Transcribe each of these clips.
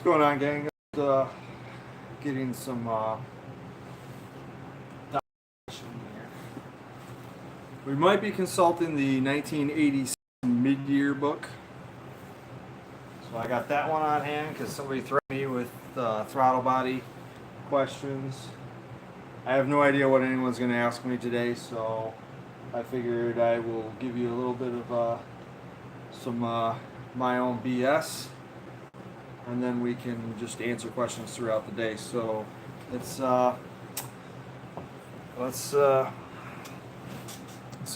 going on, gang? Getting some documentation here. We might be consulting the 1987 mid-year book. So I got that one on hand because somebody threatened me with throttle body questions. I have no idea what anyone's going to ask me today, so I figured I will give you a little bit of some my own BS, and then we can just answer questions throughout the day. So let's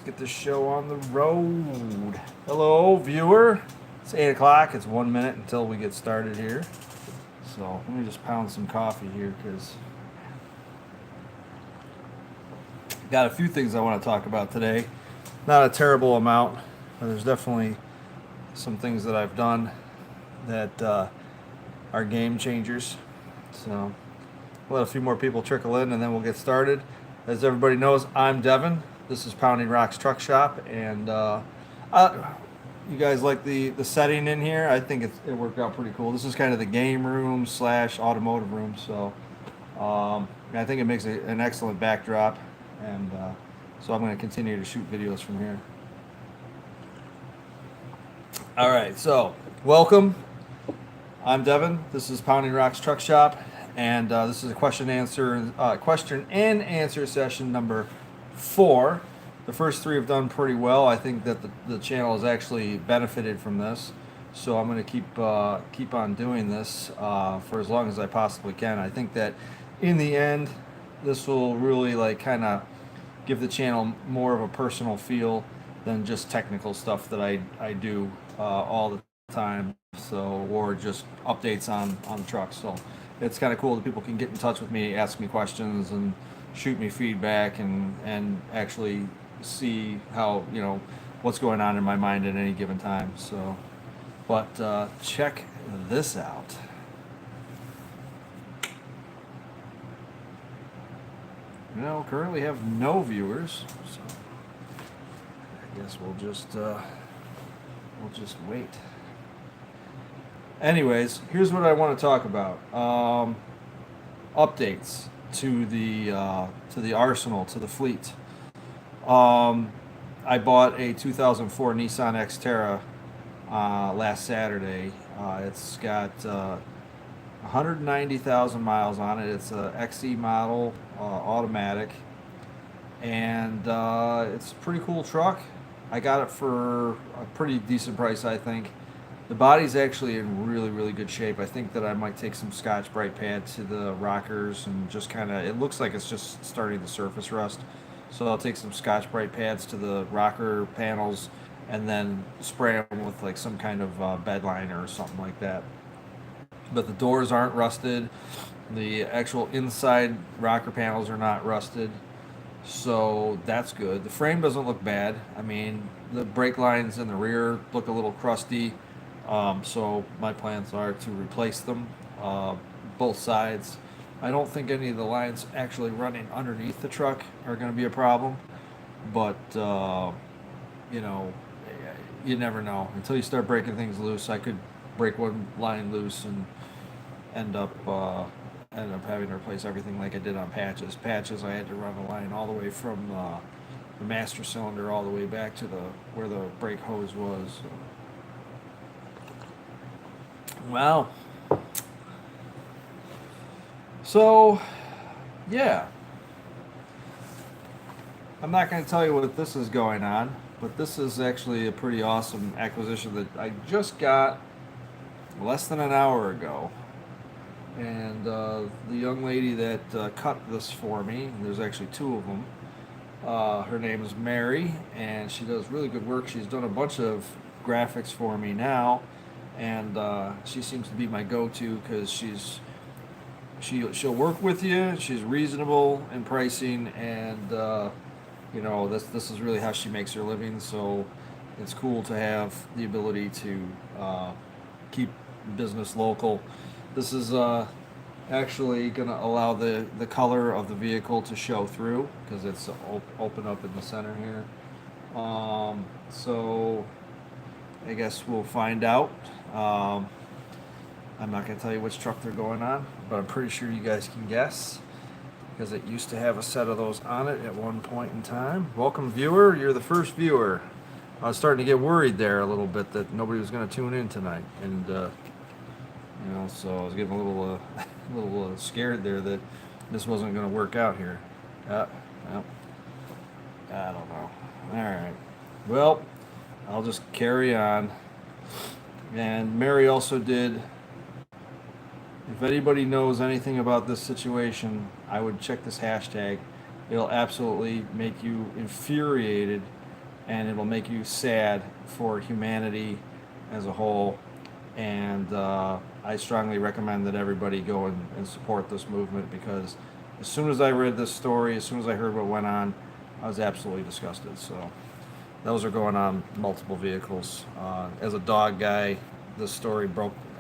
get this show on the road. Hello, viewer. It's 8 o'clock. It's 1 minute until we get started here. So let me just pound some coffee here because got a few things I want to talk about today. Not a terrible amount, but there's definitely some things that I've done that are game changers. So we'll let a few more people trickle in and then we'll get started. As everybody knows, I'm Devin. This is Pounding Rocks Truck Shop, and you guys like the setting in here? I think it worked out pretty cool. This is kind of the game room / automotive room, so I think it makes an excellent backdrop, and so I'm going to continue to shoot videos from here. All right, so welcome. I'm Devin. This is Pounding Rocks Truck Shop, and this is a question and answer session number 4. The first 3 have done pretty well. I think that the channel has actually benefited from this, so I'm going to keep on doing this for as long as I possibly can. I think that in the end, this will really kind of give the channel more of a personal feel than just technical stuff that I do all the time. So, or just updates on the trucks. So it's kind of cool that people can get in touch with me, ask me questions, and shoot me feedback, and actually see how, what's going on in my mind at any given time. So, but check this out. Currently have no viewers, so I guess we'll just wait. Anyways, here's what I want to talk about. Updates to the arsenal, to the fleet. I bought a 2004 Nissan Xterra last Saturday. It's got 190,000 miles on it. It's a XE model, automatic, and it's a pretty cool truck. I got it for a pretty decent price, I think. The body's actually in really, really good shape. I think that I might take some Scotch-Brite pad to the rockers and just kind of, it looks like it's just starting to surface rust. So I'll take some Scotch-Brite pads to the rocker panels and then spray them with some kind of bed liner or something like that. But the doors aren't rusted. The actual inside rocker panels are not rusted. So that's good. The frame doesn't look bad. I mean, the brake lines in the rear look a little crusty. So my plans are to replace them, both sides. I don't think any of the lines actually running underneath the truck are going to be a problem, but you never know until you start breaking things loose. I could break one line loose and end up having to replace everything like I did on patches. Patches, I had to run a line all the way from the master cylinder all the way back to where the brake hose was. Wow. So, yeah. I'm not going to tell you what this is going on, but this is actually a pretty awesome acquisition that I just got less than an hour ago. And the young lady that cut this for me, there's actually 2 of them, her name is Mary, and she does really good work. She's done a bunch of graphics for me now, and she seems to be my go-to because she'll work with you. She's reasonable in pricing, and this is really how she makes her living. So it's cool to have the ability to keep business local. This is actually going to allow the color of the vehicle to show through because it's open up in the center here. So I guess we'll find out. I'm not going to tell you which truck they're going on, but I'm pretty sure you guys can guess because it used to have a set of those on it at one point in time. Welcome, viewer. You're the first viewer. I was starting to get worried there a little bit that nobody was going to tune in tonight, and so I was getting a little, a little scared there that this wasn't going to work out here. Well, I don't know. All right. Well, I'll just carry on. And Mary also did. If anybody knows anything about this situation, I would check this hashtag. It'll absolutely make you infuriated, and it'll make you sad for humanity as a whole. And I strongly recommend that everybody go and support this movement, because as soon as I read this story, as soon as I heard what went on, I was absolutely disgusted. So those are going on multiple vehicles. As a dog guy, this story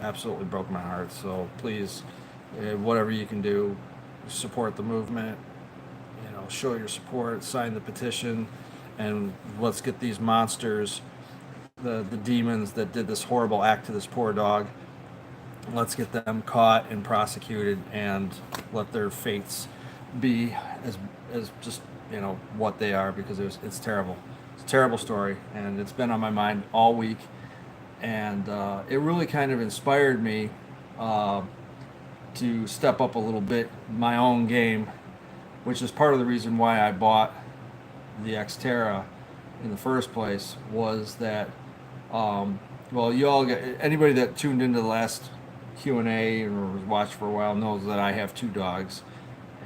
absolutely broke my heart. So please, whatever you can do, support the movement. Show your support, sign the petition, and let's get these monsters, the demons that did this horrible act to this poor dog. Let's get them caught and prosecuted, and let their fates be as just what they are, because it's terrible. It's a terrible story, and it's been on my mind all week, and it really kind of inspired me to step up a little bit my own game, which is part of the reason why I bought the Xterra in the first place. Was that you all anybody that tuned into the last Q&A or was watched for a while knows that I have two dogs,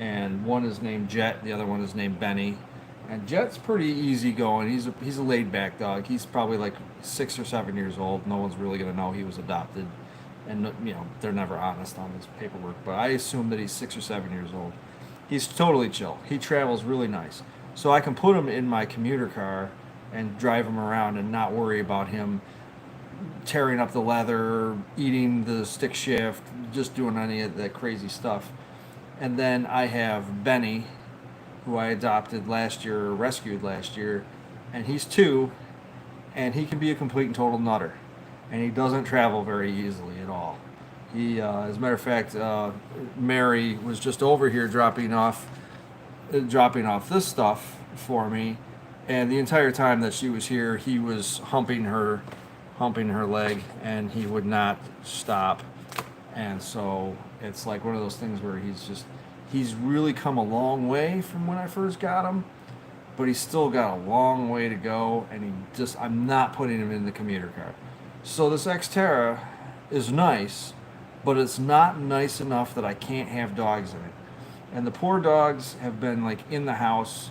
and one is named Jet, the other one is named Benny. And Jet's pretty easygoing. He's a laid back dog. He's probably like 6 or 7 years old. No one's really gonna know he was adopted, and they're never honest on his paperwork. But I assume that he's 6 or 7 years old. He's totally chill. He travels really nice, so I can put him in my commuter car and drive him around and not worry about him tearing up the leather, eating the stick shift, just doing any of that crazy stuff. And then I have Benny, who I adopted last year, or rescued last year, and he's 2, and he can be a complete and total nutter, and he doesn't travel very easily at all. He, as a matter of fact, Mary was just over here dropping off this stuff for me, and the entire time that she was here, he was humping her leg, and he would not stop. And so it's like one of those things where he's really come a long way from when I first got him, but he's still got a long way to go, and I'm not putting him in the commuter car. So this Xterra is nice, but it's not nice enough that I can't have dogs in it. And the poor dogs have been like in the house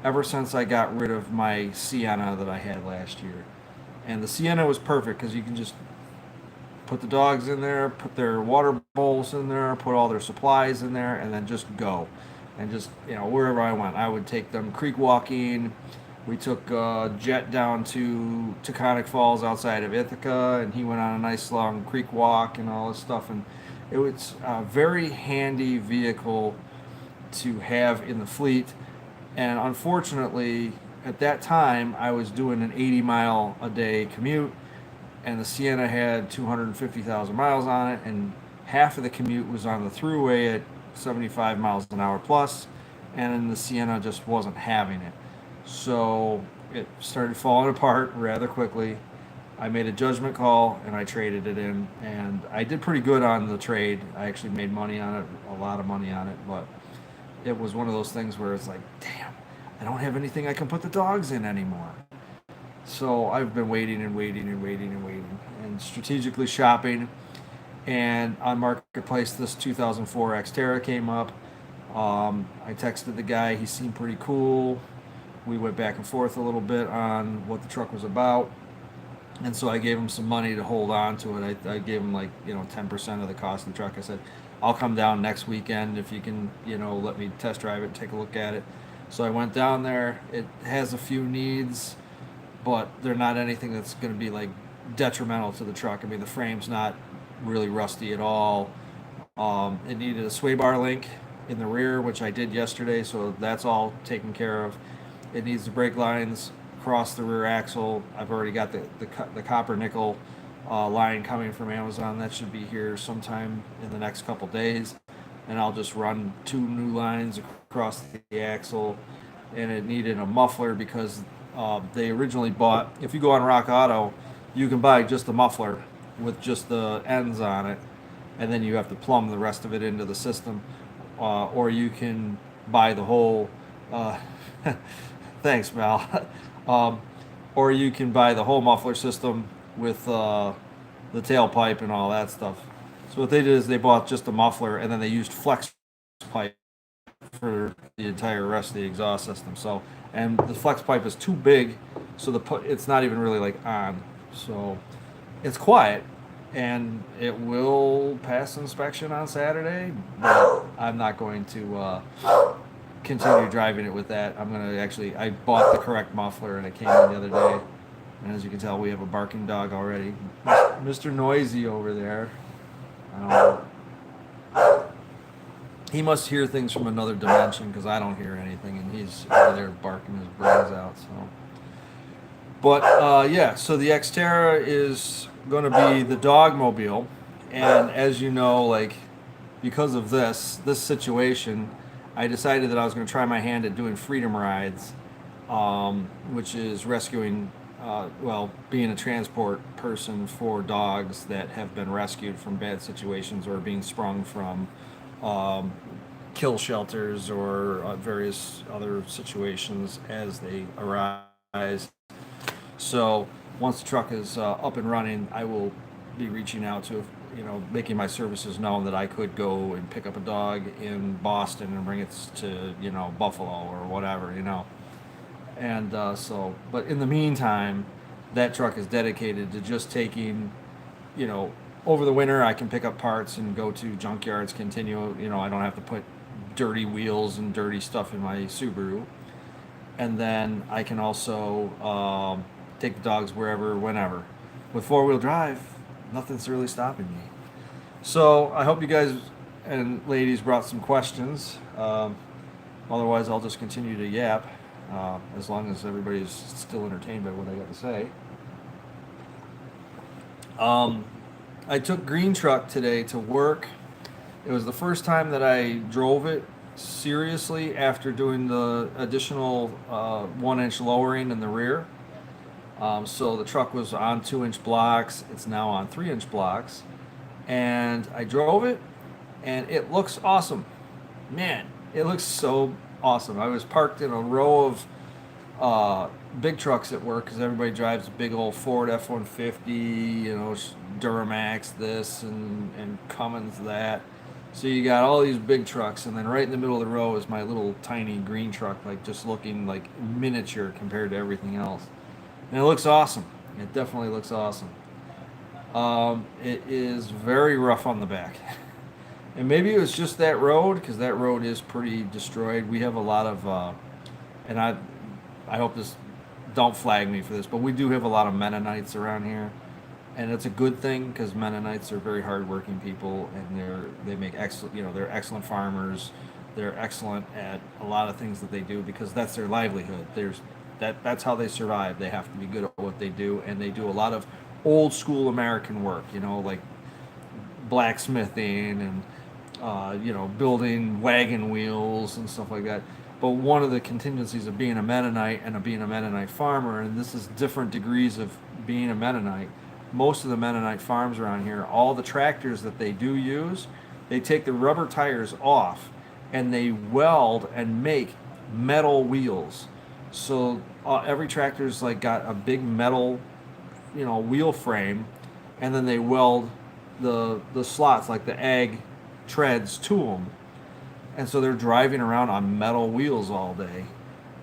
ever since I got rid of my Sienna that I had last year. And the Sienna was perfect because you can just put the dogs in there, put their water bowls in there, put all their supplies in there, and then just go. And just, wherever I went, I would take them creek walking. We took Jet down to Taconic Falls outside of Ithaca, and he went on a nice long creek walk and all this stuff. And it was a very handy vehicle to have in the fleet. And unfortunately, at that time, I was doing an 80-mile-a-day commute, and the Sienna had 250,000 miles on it, and half of the commute was on the thruway at 75 miles an hour plus, and then the Sienna just wasn't having it. So it started falling apart rather quickly. I made a judgment call, and I traded it in, and I did pretty good on the trade. I actually made money on it, a lot of money on it, but it was one of those things where it's like, damn, I don't have anything I can put the dogs in anymore. So I've been waiting and strategically shopping. And on Marketplace, this 2004 Xterra came up. I texted the guy. He seemed pretty cool. We went back and forth a little bit on what the truck was about. And so I gave him some money to hold on to it. I gave him 10% of the cost of the truck. I said, I'll come down next weekend if you can, let me test drive it and take a look at it. So I went down there. It has a few needs, but they're not anything that's going to be detrimental to the truck. I mean, the frame's not really rusty at all. It needed a sway bar link in the rear, which I did yesterday, so that's all taken care of. It needs the brake lines across the rear axle. I've already got the copper nickel line coming from Amazon. That should be here sometime in the next couple days. And I'll just run 2 new lines across the axle. And it needed a muffler because they originally bought, if you go on Rock Auto, you can buy just the muffler with just the ends on it, and then you have to plumb the rest of it into the system, or you can buy the whole. Uh, thanks, Mal. um, or you can buy the whole muffler system with the tailpipe and all that stuff. So what they did is they bought just a muffler, and then they used flex pipe for the entire rest of the exhaust system. So, and the flex pipe is too big, so it's not even really like on. So, it's quiet, and it will pass inspection on Saturday. But I'm not going to continue driving it with that. I'm gonna actually. I bought the correct muffler, and it came in the other day. And as you can tell, we have a barking dog already, Mr. Noisy over there. He must hear things from another dimension because I don't hear anything, and he's over there barking his brains out. So, but yeah, so the Xterra is going to be the dogmobile, and as you know, like because of this situation, I decided that I was going to try my hand at doing freedom rides, which is rescuing. Well, being a transport person for dogs that have been rescued from bad situations or being sprung from kill shelters or various other situations as they arise. So once the truck is up and running, I will be reaching out to, making my services known that I could go and pick up a dog in Boston and bring it to, Buffalo or whatever, And but in the meantime, that truck is dedicated to just taking, over the winter I can pick up parts and go to junkyards, continue, I don't have to put dirty wheels and dirty stuff in my Subaru. And then I can also take the dogs wherever, whenever. With four-wheel drive, nothing's really stopping me. So I hope you guys and ladies brought some questions. Otherwise, I'll just continue to yap. As long as everybody's still entertained by what I got to say. I took Green Truck today to work. It was the first time that I drove it seriously after doing the additional 1-inch lowering in the rear. So the truck was on 2-inch blocks. It's now on 3-inch blocks. And I drove it, and it looks awesome. Man, it looks so awesome. I was parked in a row of big trucks at work because everybody drives a big old Ford F-150, Duramax this and Cummins that. So you got all these big trucks, and then right in the middle of the row is my little tiny green truck, like just looking like miniature compared to everything else. And it looks awesome. It definitely looks awesome. It is very rough on the back. And maybe it was just that road, because that road is pretty destroyed. We have a lot of, and I hope this, don't flag me for this, but we do have a lot of Mennonites around here. And it's a good thing, because Mennonites are very hardworking people, and they make excellent, they're excellent farmers. They're excellent at a lot of things that they do, because that's their livelihood. That's how they survive. They have to be good at what they do, and they do a lot of old school American work, like blacksmithing and building wagon wheels and stuff like that. But one of the contingencies of being a Mennonite and of being a Mennonite farmer, and this is different degrees of being a Mennonite, most of the Mennonite farms around here, all the tractors that they do use, they take the rubber tires off and they weld and make metal wheels. So every tractor's like got a big metal, wheel frame, and then they weld the slots, like the ag treads, to them. And so they're driving around on metal wheels all day,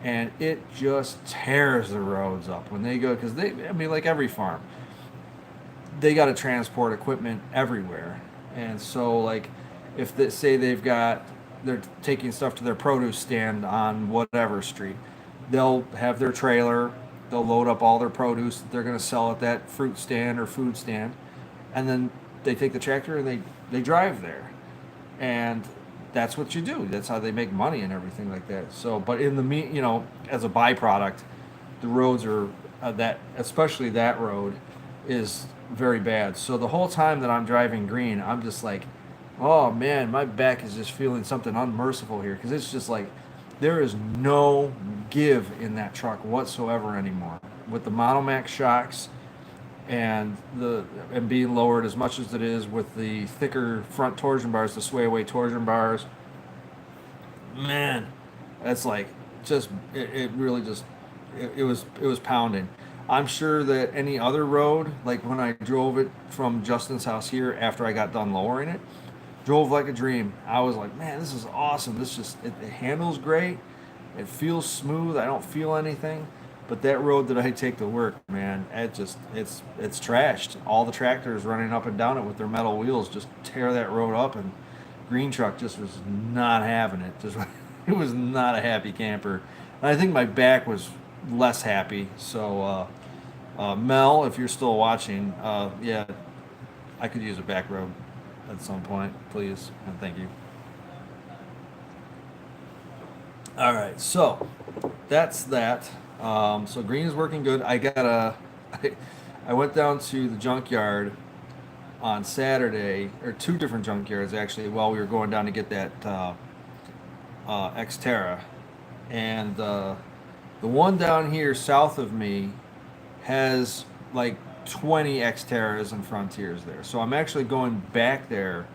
and it just tears the roads up when they go, because like every farm, they got to transport equipment everywhere. And so like if they say they're taking stuff to their produce stand on whatever street, they'll have their trailer, they'll load up all their produce that they're going to sell at that fruit stand or food stand, and then they take the tractor and they drive there. And that's what you do. That's how they make money and everything like that. So, but in the as a byproduct, the roads are especially that road is very bad. So the whole time that I'm driving green, I'm just like, oh man, my back is just feeling something unmerciful here because it's just like there is no give in that truck whatsoever anymore. With the Monomax shocks and the and being lowered as much as it is with the thicker front torsion bars, the sway away torsion bars, man, that's like just it really just it was pounding. I'm sure that any other road, like when I drove it from Justin's house here after I got done lowering it, drove like a dream. I was like, man, this is awesome. This just it handles great. It feels smooth. I don't feel anything. But that road that I take to work, man, it's trashed. All the tractors running up and down it with their metal wheels just tear that road up, and green truck just was not having it. Just it was not a happy camper. And I think my back was less happy. So Mel, if you're still watching, yeah, I could use a back rub at some point, please, and thank you. All right, so that's that. So green is working good. I went down to the junkyard on Saturday, or two different junkyards actually, while we were going down to get that Xterra, and the one down here south of me has like 20 Xterras and Frontiers there. So I'm actually going back there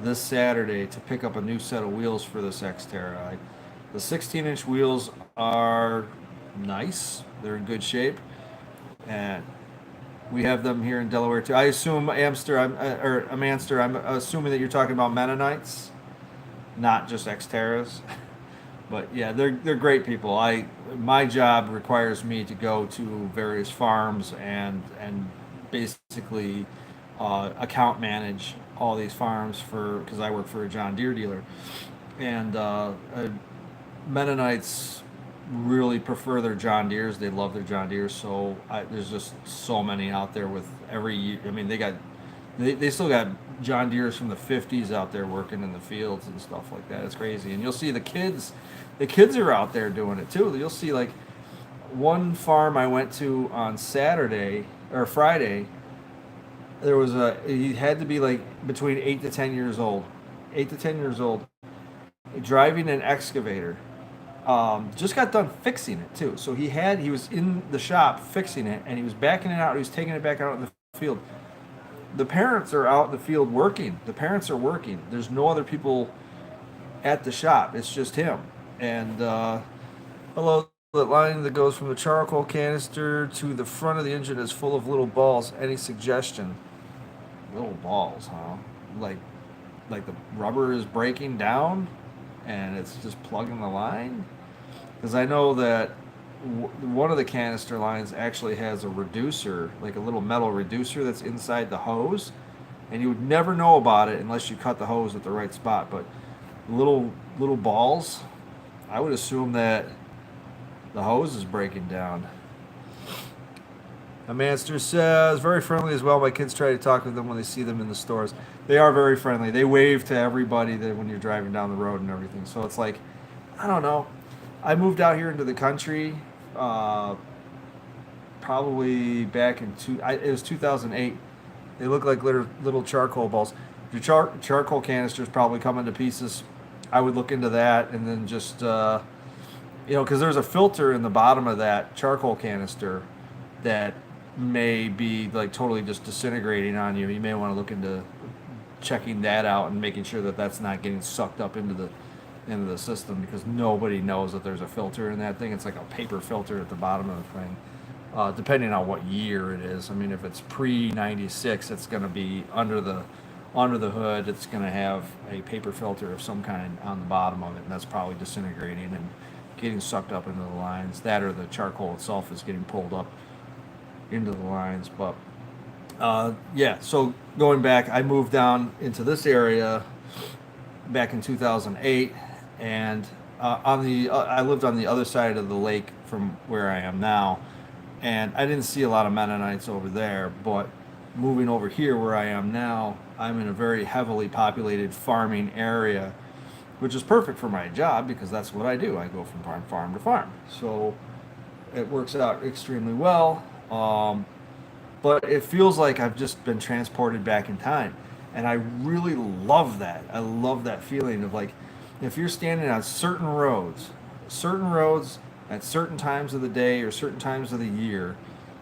this Saturday to pick up a new set of wheels for this Xterra. The 16-inch wheels are nice. They're in good shape, and we have them here in Delaware too. I assume Amster, or Amanster. I'm assuming that you're talking about Mennonites, not just Xterras. But yeah, they're great people. My job requires me to go to various farms and basically account manage all these farms for because I work for a John Deere dealer, and Mennonites really prefer their John Deeres. They love their John Deeres. So there's just so many out there with every. I mean, they still got John Deeres from the 50s out there working in the fields and stuff like that. It's crazy. And you'll see the kids are out there doing it too. You'll see like one farm I went to on Saturday or Friday. He had to be like between 8 to 10 years old. 8 to 10 years old, driving an excavator. Just got done fixing it too. So he was in the shop fixing it, and he was backing it out. He was taking it back out in the field. The parents are out in the field working. The parents are working. There's no other people at the shop. It's just him. And hello, the line that goes from the charcoal canister to the front of the engine is full of little balls. Any suggestion? Little balls, huh? Like the rubber is breaking down, and it's just plugging the line. Because I know that one of the canister lines actually has a reducer, like a little metal reducer that's inside the hose, and you would never know about it unless you cut the hose at the right spot. But little balls, I would assume that the hose is breaking down. A master says, very friendly as well. My kids try to talk to them when they see them in the stores. They are very friendly. They wave to everybody that when you're driving down the road and everything. So it's like, I don't know. I moved out here into the country probably back in it was 2008. They look like little charcoal balls. Your charcoal canisters probably coming to pieces. I would look into that, and then just because there's a filter in the bottom of that charcoal canister that may be like totally just disintegrating on you. You may want to look into checking that out and making sure that that's not getting sucked up into the system, because nobody knows that there's a filter in that thing. It's like a paper filter at the bottom of the thing, depending on what year it is. I mean, if it's pre-96, it's going to be under the hood. It's going to have a paper filter of some kind on the bottom of it, and that's probably disintegrating and getting sucked up into the lines. That, or the charcoal itself is getting pulled up into the lines. But yeah, so going back, I moved down into this area back in 2008, and I lived on the other side of the lake from where I am now, and I didn't see a lot of Mennonites over there. But moving over here where I am now, I'm in a very heavily populated farming area, which is perfect for my job because that's what I do. I go from farm to farm. So it works out extremely well. but it feels like I've just been transported back in time. And I really love that. I love that feeling of like, if you're standing on certain roads at certain times of the day or certain times of the year,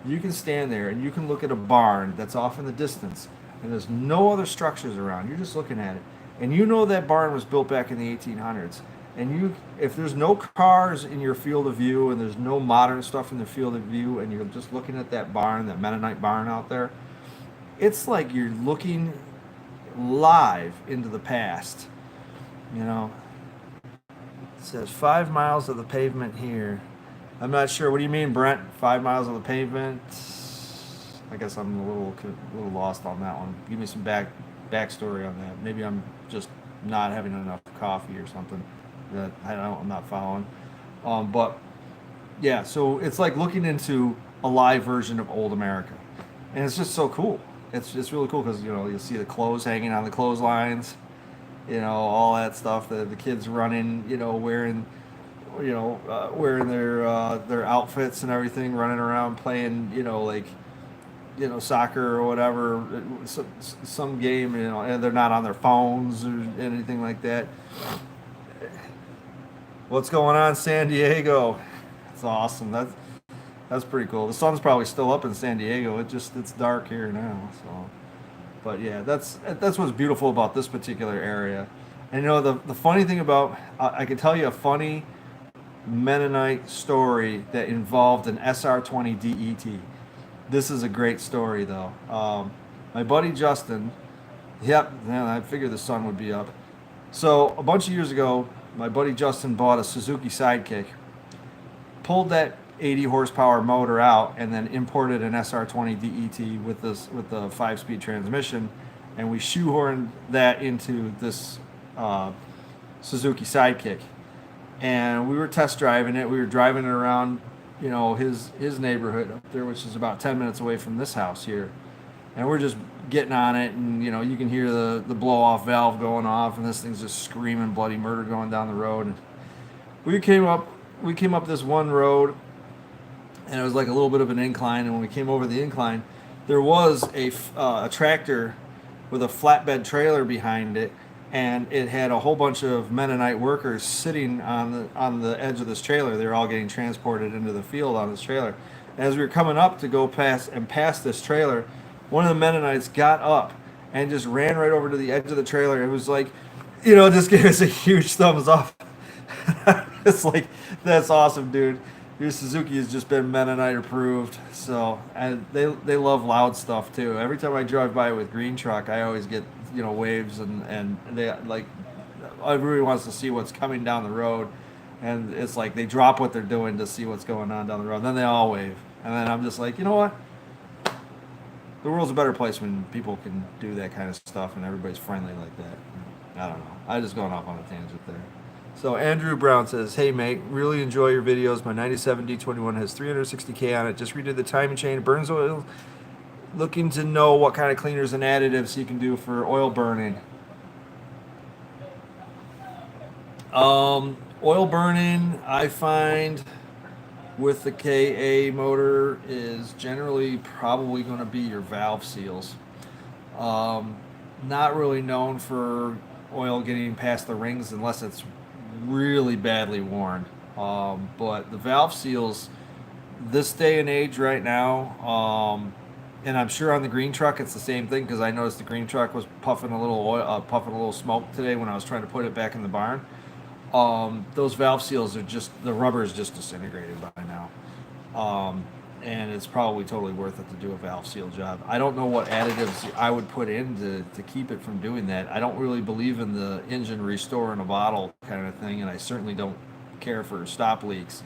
you can stand there and you can look at a barn that's off in the distance and there's no other structures around. You're just looking at it. And you know that barn was built back in the 1800s. And you, if there's no cars in your field of view and there's no modern stuff in the field of view and you're just looking at that barn, that Mennonite barn out there, it's like you're looking live into the past. You know, it says 5 miles of the pavement here. I'm not sure. What do you mean, Brent? 5 miles of the pavement? I guess I'm a little lost on that one. Give me some backstory on that. Maybe I'm just not having enough coffee or something that I'm not following. But yeah, so it's like looking into a live version of old America, and it's just so cool. It's really cool because you'll see the clothes hanging on the clotheslines, all that stuff. The kids running, wearing wearing their outfits and everything, running around playing, like soccer or whatever, some game, and they're not on their phones or anything like that. What's going on, San Diego? It's awesome. That's pretty cool. The sun's probably still up in San Diego. It's dark here now. So, but yeah, that's what's beautiful about this particular area. And the funny thing about I can tell you a funny Mennonite story that involved an SR20 DET. This is a great story though. My buddy Justin, yep, man, I figured the sun would be up. So a bunch of years ago, my buddy Justin bought a Suzuki Sidekick, pulled that 80 horsepower motor out, and then imported an SR20 DET with the 5-speed transmission, and we shoehorned that into this Suzuki Sidekick. And we were test driving it. We were driving it around, his neighborhood up there, which is about 10 minutes away from this house here. And we're just getting on it, and you can hear the blow off valve going off, and this thing's just screaming bloody murder going down the road. And we came up this one road, and it was like a little bit of an incline. And when we came over the incline, there was a tractor with a flatbed trailer behind it, and it had a whole bunch of Mennonite workers sitting on the edge of this trailer. They were all getting transported into the field on this trailer. As we were coming up to go past this trailer, one of the Mennonites got up and just ran right over to the edge of the trailer. It was like, just gave us a huge thumbs up. It's like, that's awesome, dude. Your Suzuki has just been Mennonite approved. So, and they love loud stuff too. Every time I drive by with green truck, I always get waves, and they like, everybody wants to see what's coming down the road, and it's like they drop what they're doing to see what's going on down the road. And then they all wave, and then I'm just like, you know what? The world's a better place when people can do that kind of stuff and everybody's friendly like that. I don't know. I just going off on a tangent there. So Andrew Brown says, "Hey mate, really enjoy your videos. My 97 D21 has 360K on it. Just redid the timing chain, burns oil. Looking to know what kind of cleaners and additives you can do for oil burning." Oil burning, I find with the KA motor is generally probably going to be your valve seals. Not really known for oil getting past the rings unless it's really badly worn. But the valve seals, this day and age right now, and I'm sure on the green truck it's the same thing, because I noticed the green truck was puffing a little oil, puffing a little smoke today when I was trying to put it back in the barn. Those valve seals are just, the rubber is just disintegrated by now. And it's probably totally worth it to do a valve seal job. I don't know what additives I would put in to keep it from doing that. I don't really believe in the engine restore in a bottle kind of thing, and I certainly don't care for stop leaks,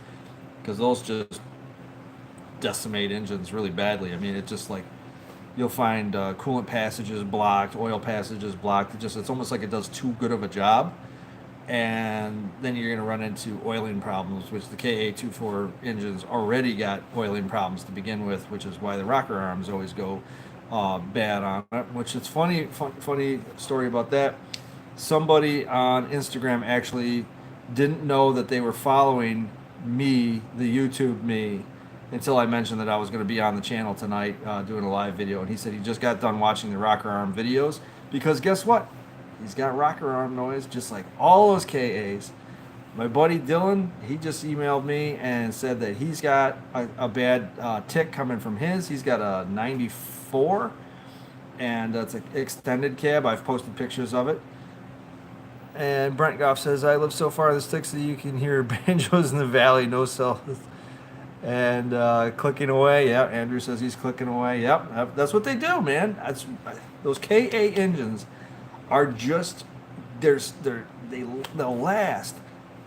because those just decimate engines really badly. I mean, it's just like, you'll find coolant passages blocked, oil passages blocked. It's almost like it does too good of a job. And then you're going to run into oiling problems, which the KA24 engines already got oiling problems to begin with, which is why the rocker arms always go bad on it. Which is funny story about that. Somebody on Instagram actually didn't know that they were following me, the YouTube me, until I mentioned that I was going to be on the channel tonight doing a live video, and he said he just got done watching the rocker arm videos because guess what? He's got rocker arm noise just like all those KAs. My buddy Dylan, he just emailed me and said that he's got a bad tick coming from his. He's got a 94, and it's an extended cab. I've posted pictures of it. And Brent Goff says, I live so far in the sticks that you can hear banjos in the valley, no cell. And clicking away. Yeah, Andrew says he's clicking away. Yep, that's what they do, man. Those KA engines are just, they'll last,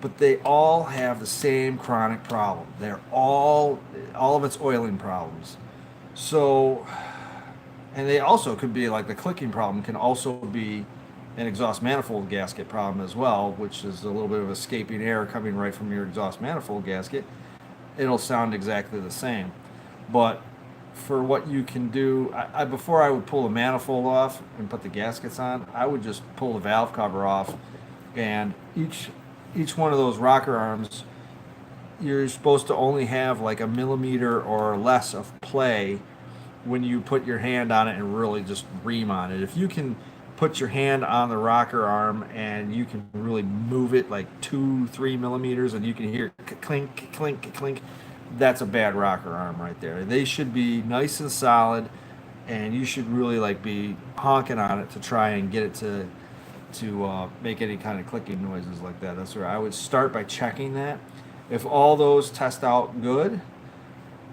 but they all have the same chronic problem. They're all of its oiling problems. So, and they also could be like the clicking problem can also be an exhaust manifold gasket problem as well, which is a little bit of escaping air coming right from your exhaust manifold gasket. It'll sound exactly the same. But for what you can do, before I would pull the manifold off and put the gaskets on, I would just pull the valve cover off, and each one of those rocker arms, you're supposed to only have like a millimeter or less of play when you put your hand on it and really just ream on it. If you can put your hand on the rocker arm and you can really move it like 2-3 millimeters and you can hear clink clink clink, that's a bad rocker arm right there. They should be nice and solid, and you should really like be honking on it to try and get it to make any kind of clicking noises like that. That's where I would start by checking that. If all those test out good,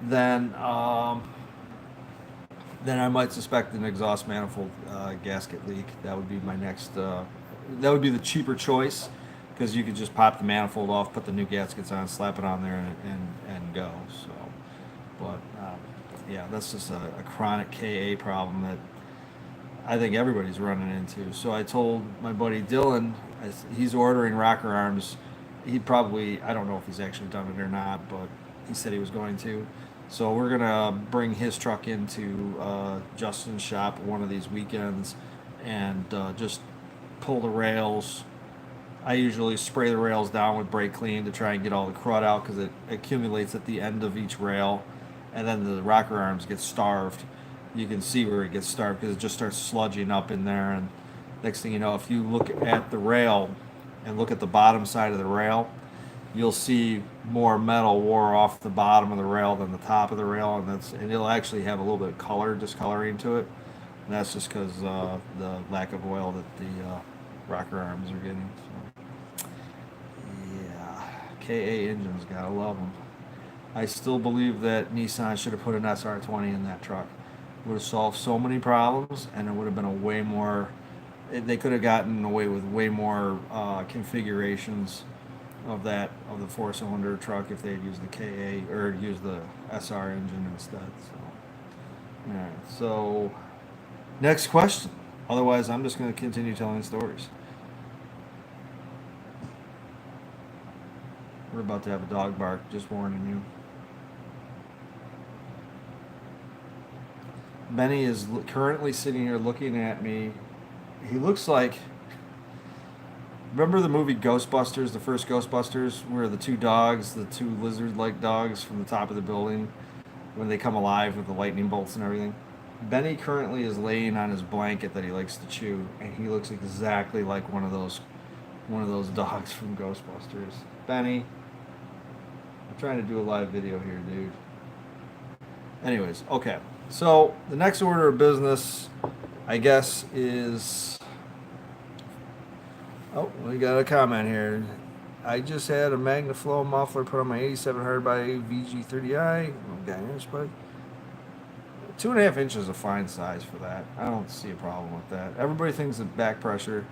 then I might suspect an exhaust manifold gasket leak. That would be my next. That would be the cheaper choice, because you could just pop the manifold off, put the new gaskets on, slap it on there, and go. So, but yeah, that's just a chronic KA problem that I think everybody's running into. So I told my buddy Dylan, he's ordering rocker arms. He probably, I don't know if he's actually done it or not, but he said he was going to. So we're gonna bring his truck into Justin's shop one of these weekends and just pull the rails. I usually spray the rails down with brake clean to try and get all the crud out, because it accumulates at the end of each rail, and then the rocker arms get starved. You can see where it gets starved because it just starts sludging up in there, and next thing you know, if you look at the rail and look at the bottom side of the rail, you'll see more metal wore off the bottom of the rail than the top of the rail, and it'll actually have a little bit of color, discoloring to it, and that's just because the lack of oil that the rocker arms are getting. So, yeah, KA engines, gotta love them. I still believe that Nissan should have put an SR20 in that truck. Would have solved so many problems, and it would have been a way more. They could have gotten away with way more configurations of the 4-cylinder truck if they had used the KA or used the SR engine instead. So, all right. So, next question. Otherwise, I'm just going to continue telling stories. We're about to have a dog bark. Just warning you. Benny is currently sitting here looking at me. He looks like, remember the movie Ghostbusters, the first Ghostbusters, where the two dogs, the two lizard-like dogs from the top of the building, when they come alive with the lightning bolts and everything? Benny currently is laying on his blanket that he likes to chew, and he looks exactly like one of those dogs from Ghostbusters. Benny, I'm trying to do a live video here, dude. Anyways, okay. So the next order of business, I guess, is... Oh, we got a comment here. I just had a MagnaFlow muffler put on my 8700 by VG30i. Okay, here's buddy. 2.5 inches is a fine size for that. I don't see a problem with that. Everybody thinks that back pressure.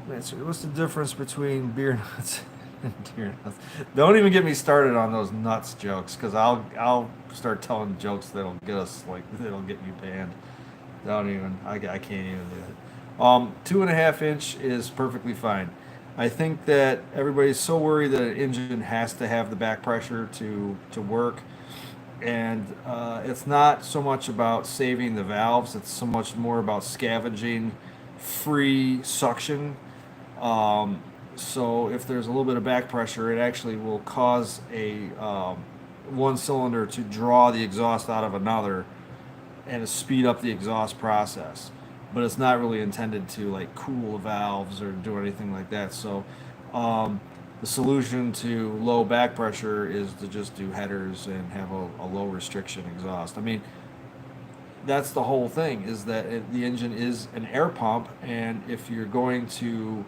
What's the difference between beer nuts and deer nuts? Don't even get me started on those nuts jokes, because I'll start telling jokes that'll get us, like, that'll get you banned. Don't even. I can't even do it. 2.5 inch is perfectly fine. I think that everybody's so worried that an engine has to have the back pressure to work, and it's not so much about saving the valves. It's so much more about scavenging free suction. So if there's a little bit of back pressure, it actually will cause one cylinder to draw the exhaust out of another and to speed up the exhaust process. But it's not really intended to like cool the valves or do anything like that. So the solution to low back pressure is to just do headers and have a low restriction exhaust. I mean, that's the whole thing, is that the engine is an air pump, and if you're going to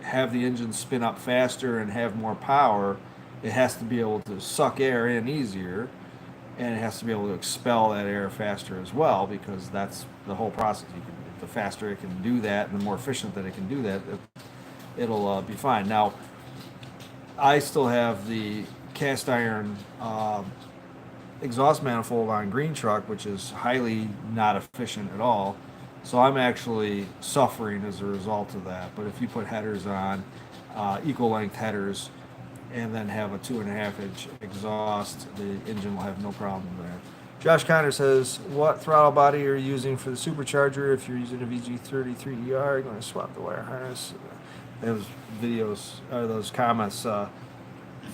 have the engine spin up faster and have more power, it has to be able to suck air in easier, and it has to be able to expel that air faster as well, because that's the whole process. The faster it can do that and the more efficient that it can do that, it'll be fine. Now, I still have the cast iron exhaust manifold on green truck, which is highly not efficient at all. So I'm actually suffering as a result of that. But if you put headers on, equal length headers, and then have a 2.5-inch exhaust, the engine will have no problem there. Josh Connor says, what throttle body are you using for the supercharger? If you're using a VG33ER, you're going to swap the wire harness. Those videos, or those comments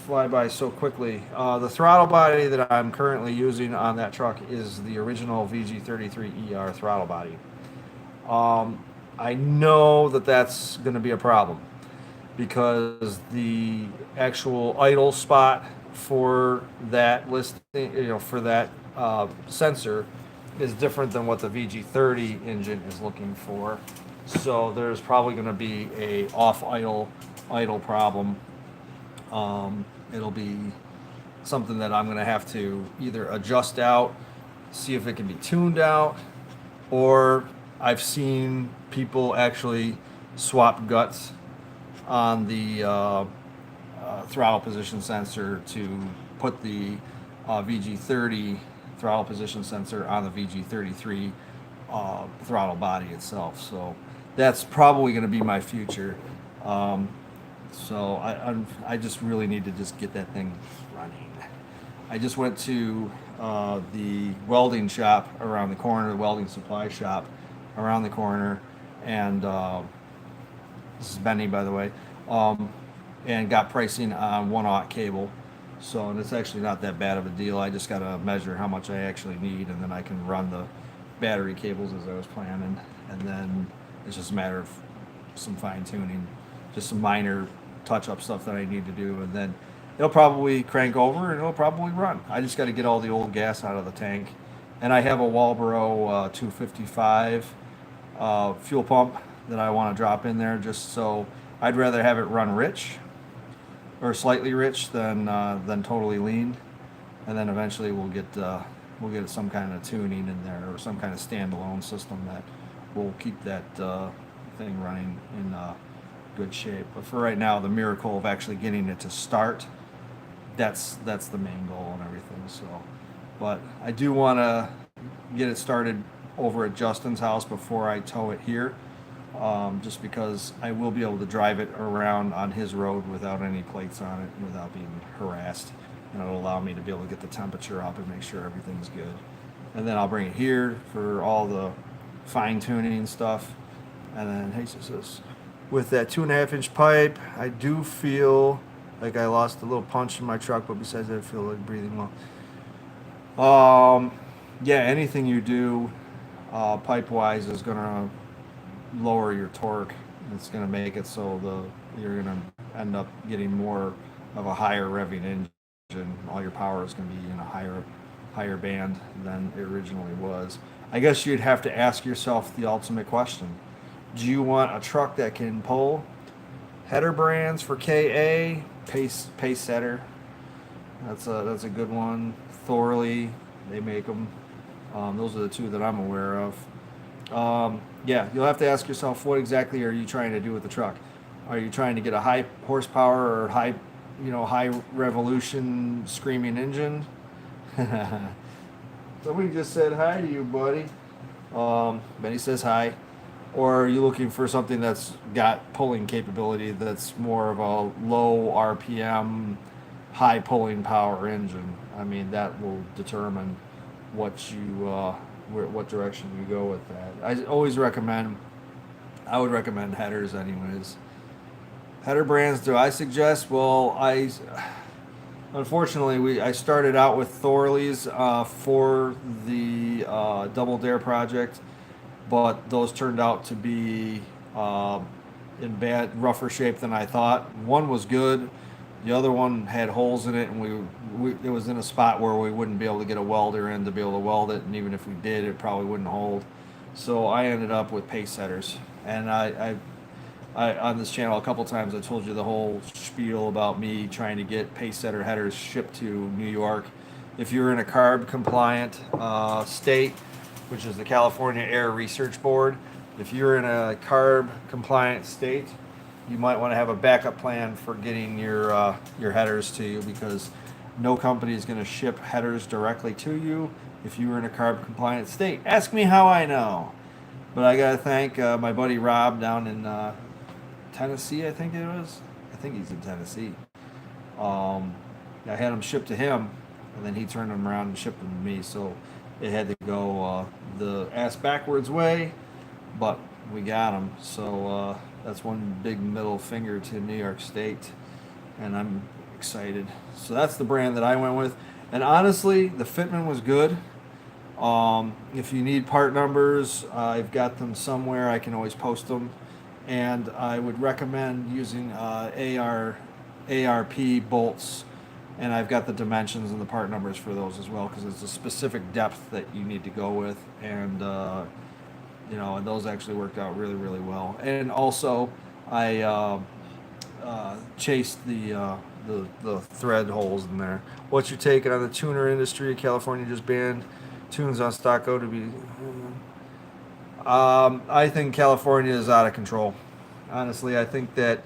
fly by so quickly. The throttle body that I'm currently using on that truck is the original VG33ER throttle body. I know that that's going to be a problem, because the actual idle spot for that listing, for that sensor is different than what the VG30 engine is looking for. So there's probably going to be a off idle problem. It'll be something that I'm going to have to either adjust out, see if it can be tuned out, or I've seen people actually swap guts on the throttle position sensor to put the VG30 throttle position sensor on the VG33 throttle body itself. So that's probably going to be my future. So I just really need to just get that thing running. I just went to the welding shop around the corner, the welding supply shop around the corner, and this is Benny, by the way, and got pricing on 1/0 cable. So, and it's actually not that bad of a deal. I just got to measure how much I actually need, and then I can run the battery cables as I was planning, and then it's just a matter of some fine tuning, just some minor touch-up stuff that I need to do, and then it'll probably crank over and it'll probably run. I just got to get all the old gas out of the tank, and I have a Walbro 255 fuel pump that I want to drop in there, just so I'd rather have it run rich or slightly rich than totally lean, and then eventually we'll get some kind of tuning in there, or some kind of standalone system that will keep that thing running in good shape. But for right now, the miracle of actually getting it to start, that's the main goal and everything. So, but I do want to get it started over at Justin's house before I tow it here, just because I will be able to drive it around on his road without any plates on it, without being harassed, and it'll allow me to be able to get the temperature up and make sure everything's good. And then I'll bring it here for all the fine tuning stuff. And then Jesus says, with that 2.5-inch pipe, I do feel like I lost a little punch in my truck, but besides that, I feel like breathing well. Yeah, anything you do pipe-wise is gonna lower your torque. It's gonna make it so you're gonna end up getting more of a higher revving engine. All your power is gonna be in a higher band than it originally was. I guess you'd have to ask yourself the ultimate question. Do you want a truck that can pull? Header brands for KA, Pace Setter. That's a good one. Thorley, they make them. Those are the two that I'm aware of. Yeah, you'll have to ask yourself, what exactly are you trying to do with the truck? Are you trying to get a high horsepower or high revolution screaming engine? Somebody just said hi to you, buddy. Benny says hi. Or are you looking for something that's got pulling capability, that's more of a low RPM, high pulling power engine? I mean, that will determine what direction you go with that. I would recommend headers anyways. Header brands, do I suggest? Well, Unfortunately, I started out with Thorley's for the Double Dare project, but those turned out to be uh, in rougher shape than I thought. One was good, the other one had holes in it, and it was in a spot where we wouldn't be able to get a welder in to be able to weld it, and even if we did, it probably wouldn't hold. So I ended up with pace setters, and I on this channel a couple times I told you the whole spiel about me trying to get pace setter headers shipped to New York. If you're in a CARB compliant state, which is the California Air Research Board, if you're in a CARB compliant state, you might want to have a backup plan for getting your headers to you, because no company is going to ship headers directly to you if you were in a CARB compliant state. Ask me how I know. But I got to thank my buddy Rob down in Tennessee, I think it was. I think he's in Tennessee. I had them shipped to him, and then he turned them around and shipped them to me. So it had to go the ass backwards way, but we got them. So that's one big middle finger to New York State, and I'm excited. So that's the brand that I went with. And honestly, the fitment was good. If you need part numbers, I've got them somewhere. I can always post them. And I would recommend using ARP bolts. And I've got the dimensions and the part numbers for those as well, because it's a specific depth that you need to go with. And, and those actually worked out really, really well. And also, I chased the thread holes in there. What's your take on the tuner industry? California just banned tunes on stock O to be. I think California is out of control. Honestly, I think that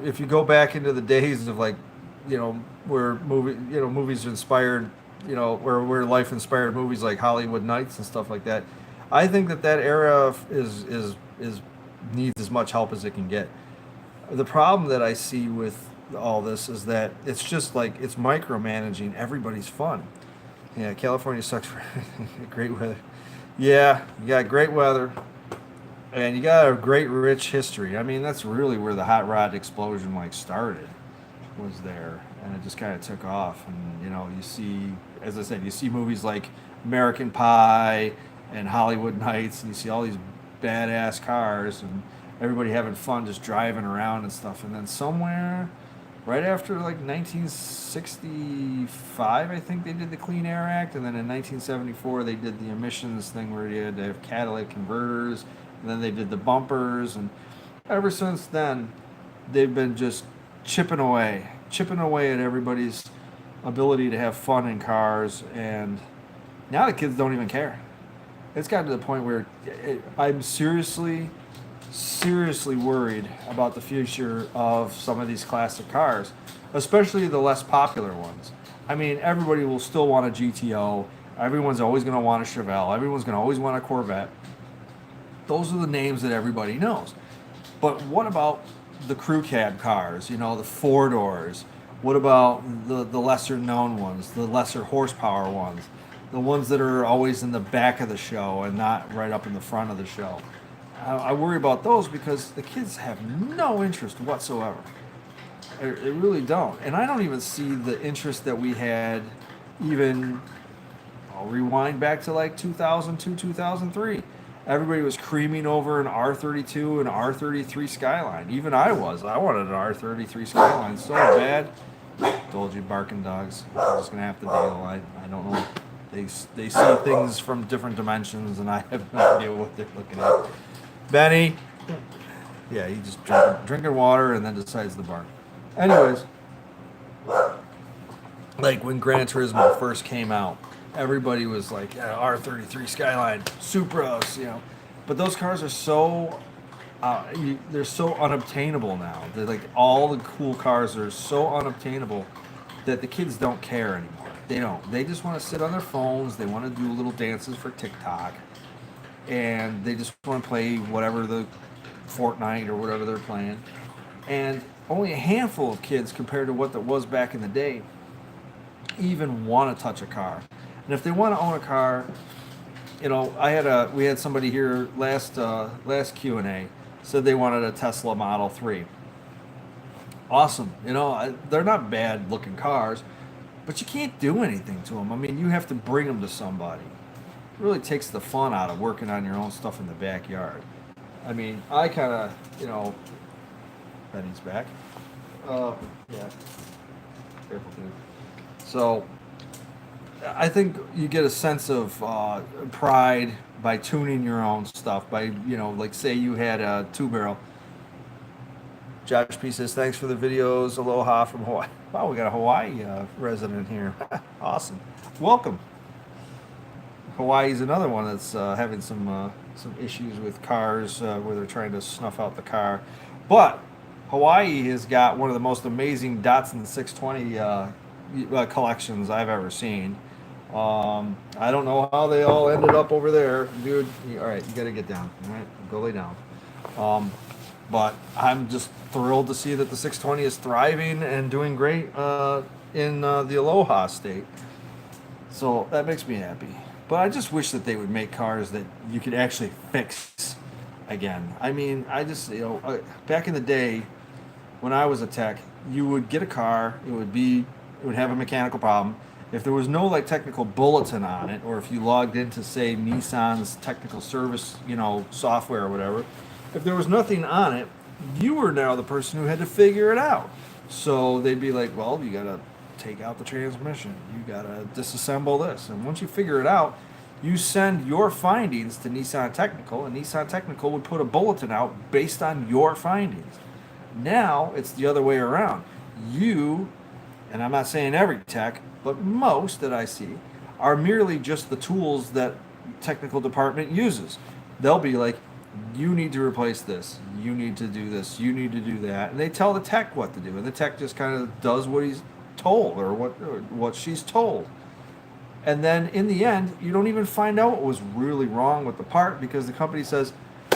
if you go back into the days of where movies inspired, where life inspired movies like Hollywood Nights and stuff like that, I think that era is needs as much help as it can get. The problem that I see with all this is that it's just like it's micromanaging everybody's fun. Yeah, California sucks for great weather. Yeah, you got great weather, and you got a great rich history. I mean, that's really where the hot rod explosion started, was there, and it just kind of took off. And you see, as I said, you see movies like American Pie and Hollywood Nights, and you see all these badass cars and everybody having fun just driving around and stuff. And then somewhere right after 1965, I think they did the Clean Air Act, and then in 1974 they did the emissions thing where you had to have catalytic converters, and then they did the bumpers, and ever since then they've been just chipping away at everybody's ability to have fun in cars, and now the kids don't even care. It's gotten to the point where I'm seriously worried about the future of some of these classic cars, especially the less popular ones. I mean, everybody will still want a GTO. Everyone's always going to want a Chevelle. Everyone's going to always want a Corvette. Those are the names that everybody knows. But what about the crew cab cars, the four doors? What about the lesser known ones, the lesser horsepower ones, the ones that are always in the back of the show and not right up in the front of the show? I worry about those because the kids have no interest whatsoever. They really don't. And I don't even see the interest that we had even, I'll rewind back to 2002, 2003. Everybody was creaming over an R32 and R33 Skyline. Even I wanted an R33 Skyline so bad. Told you, barking dogs. I'm just going to have to deal. I don't know. They see things from different dimensions, and I have no idea what they're looking at. Benny, yeah, he just drinking water and then decides to bark. Anyways, when Gran Turismo first came out, everybody was like, yeah, R33 Skyline, Supras, But those cars are so, they're so unobtainable now. They're all the cool cars are so unobtainable that the kids don't care anymore. They don't. They just want to sit on their phones. They want to do little dances for TikTok. And they just want to play whatever the Fortnite or whatever they're playing. And only a handful of kids, compared to what that was back in the day, even want to touch a car. And if they want to own a car, we had somebody here last Q&A said they wanted a Tesla Model 3. awesome. You know, they're not bad looking cars, but you can't do anything to them. I mean, you have to bring them to somebody. It really takes the fun out of working on your own stuff in the backyard. I mean, I kind of, you know, Benny's back. Yeah, careful, dude. So, I think you get a sense of pride by tuning your own stuff. By, you know, like say you had a two barrel. Josh P says, thanks for the videos. Aloha from Hawaii. Wow, we got a Hawaii resident here. Awesome. Welcome. Hawaii's another one that's having some issues with cars where they're trying to snuff out the car. But Hawaii has got one of the most amazing Datsun 620 collections I've ever seen. I don't know how they all ended up over there, dude. All right, you got to get down. All right, go lay down. But I'm just thrilled to see that the 620 is thriving and doing great in the Aloha state. So that makes me happy. But I just wish that they would make cars that you could actually fix again. I mean, I just, you know, back in the day when I was a tech, you would get a car, it would have a mechanical problem. If there was no like technical bulletin on it, or if you logged into say Nissan's technical service, you know, software or whatever, if there was nothing on it, you were now the person who had to figure it out. So they'd be like, well, you gotta take out the transmission, you gotta disassemble this, and once you figure it out, you send your findings to Nissan Technical, and Nissan Technical would put a bulletin out based on your findings. Now it's the other way around. You, and I'm not saying every tech, but most that I see, are merely just the tools that technical department uses. They'll be like, you need to replace this, you need to do this, you need to do that, and they tell the tech what to do, and the tech just kind of does what he's told or what she's told. And then in the end, you don't even find out what was really wrong with the part because the company says,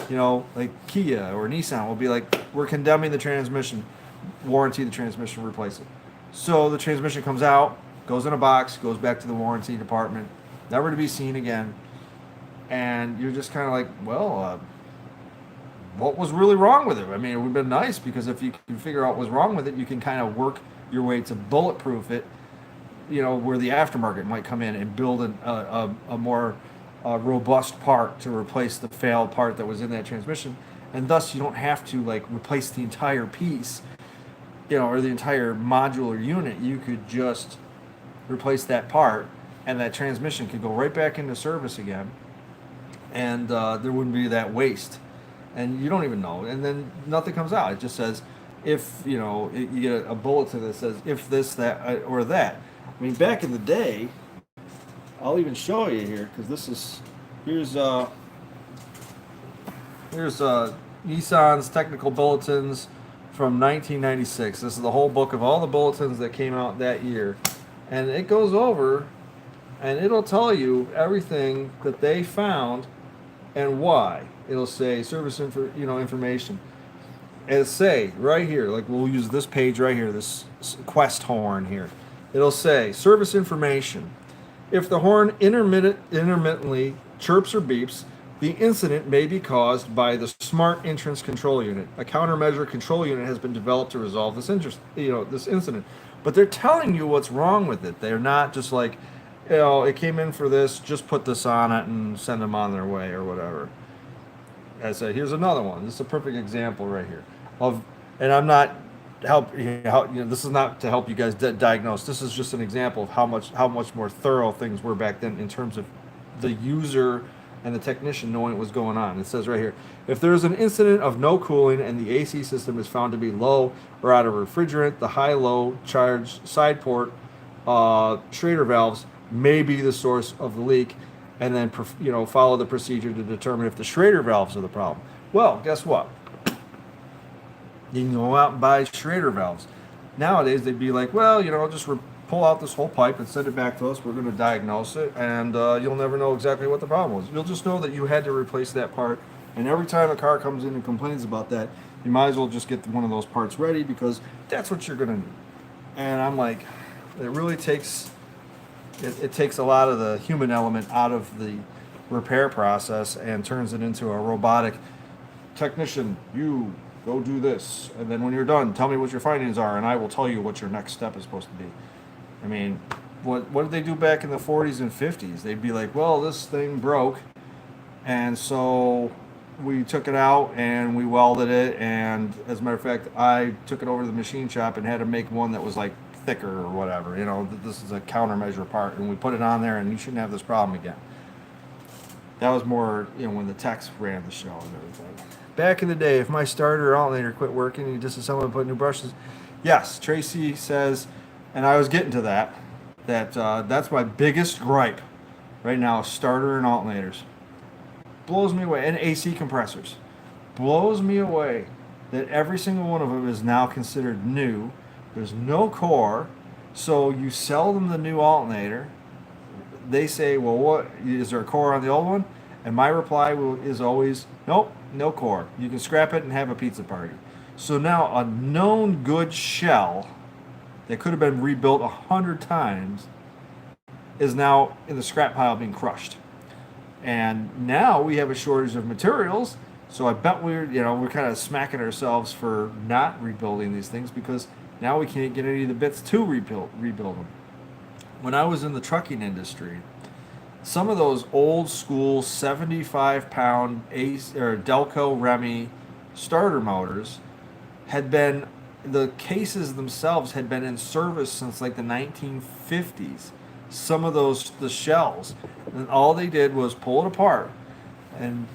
you know, like Kia or Nissan will be like, we're condemning the transmission, warranty the transmission, replace it. So the transmission comes out, goes in a box, goes back to the warranty department, never to be seen again. And you're just kind of like, well, what was really wrong with it? I mean, it would have been nice because if you can figure out what's wrong with it, you can kind of work your way to bulletproof it, you know, where the aftermarket might come in and build a more robust part to replace the failed part that was in that transmission. And thus you don't have to like replace the entire piece, you know, or the entire modular unit. You could just replace that part and that transmission could go right back into service again. And there wouldn't be that waste. And you don't even know. And then nothing comes out. It just says, if, you know, you get a bulletin that says, if this, that, or that. I mean, back in the day, I'll even show you here, because this is, here's Nissan's technical bulletins from 1996. This is the whole book of all the bulletins that came out that year. And it goes over, and it'll tell you everything that they found and why. It'll say service information. It'll say right here, like we'll use this page right here, this Quest horn here. It'll say service information. If the horn intermittently chirps or beeps, the incident may be caused by the smart entrance control unit. A countermeasure control unit has been developed to resolve this incident. But they're telling you what's wrong with it. They're not just like, you know, it came in for this, just put this on it and send them on their way or whatever. I said, here's another one. This is a perfect example right here of, and I'm not this is not to help you guys diagnose. This is just an example of how much more thorough things were back then in terms of the user and the technician knowing what was going on. It says right here, if there is an incident of no cooling and the AC system is found to be low or out of refrigerant, the high-low charge side port Schrader valves may be the source of the leak, and then follow the procedure to determine if the Schrader valves are the problem. Well, guess what? You can go out and buy Schrader valves. Nowadays, they'd be like, well, just pull out this whole pipe and send it back to us. We're going to diagnose it, and you'll never know exactly what the problem was. You'll just know that you had to replace that part, and every time a car comes in and complains about that, you might as well just get one of those parts ready because that's what you're going to need. And I'm like, it really takes... It takes a lot of the human element out of the repair process and turns it into a robotic technician. You go do this, and then when you're done, tell me what your findings are, and I will tell you what your next step is supposed to be. I mean, what did they do back in the 40s and 50s? They'd be like, well, this thing broke, and so we took it out and we welded it, and as a matter of fact, I took it over to the machine shop and had to make one that was like thicker or whatever. You know, this is a countermeasure part, and we put it on there, and you shouldn't have this problem again. That was more, when the techs ran the show and everything. Back in the day, if my starter or alternator quit working and you disassemble and put new brushes, yes, Tracy says, and I was getting to that that's my biggest gripe right now, starter and alternators. Blows me away, and AC compressors. Blows me away that every single one of them is now considered new. There's no core, so you sell them the new alternator. They say, well, what is there a core on the old one? And my reply is always, nope, no core. You can scrap it and have a pizza party. So now a known good shell that could have been rebuilt 100 times is now in the scrap pile being crushed. And now we have a shortage of materials, so I bet we're kind of smacking ourselves for not rebuilding these things, because now we can't get any of the bits to rebuild them. When I was in the trucking industry, some of those old school 75-pound Ace or Delco Remy starter motors the cases themselves had been in service since like the 1950s. Some of the shells, and all they did was pull it apart. And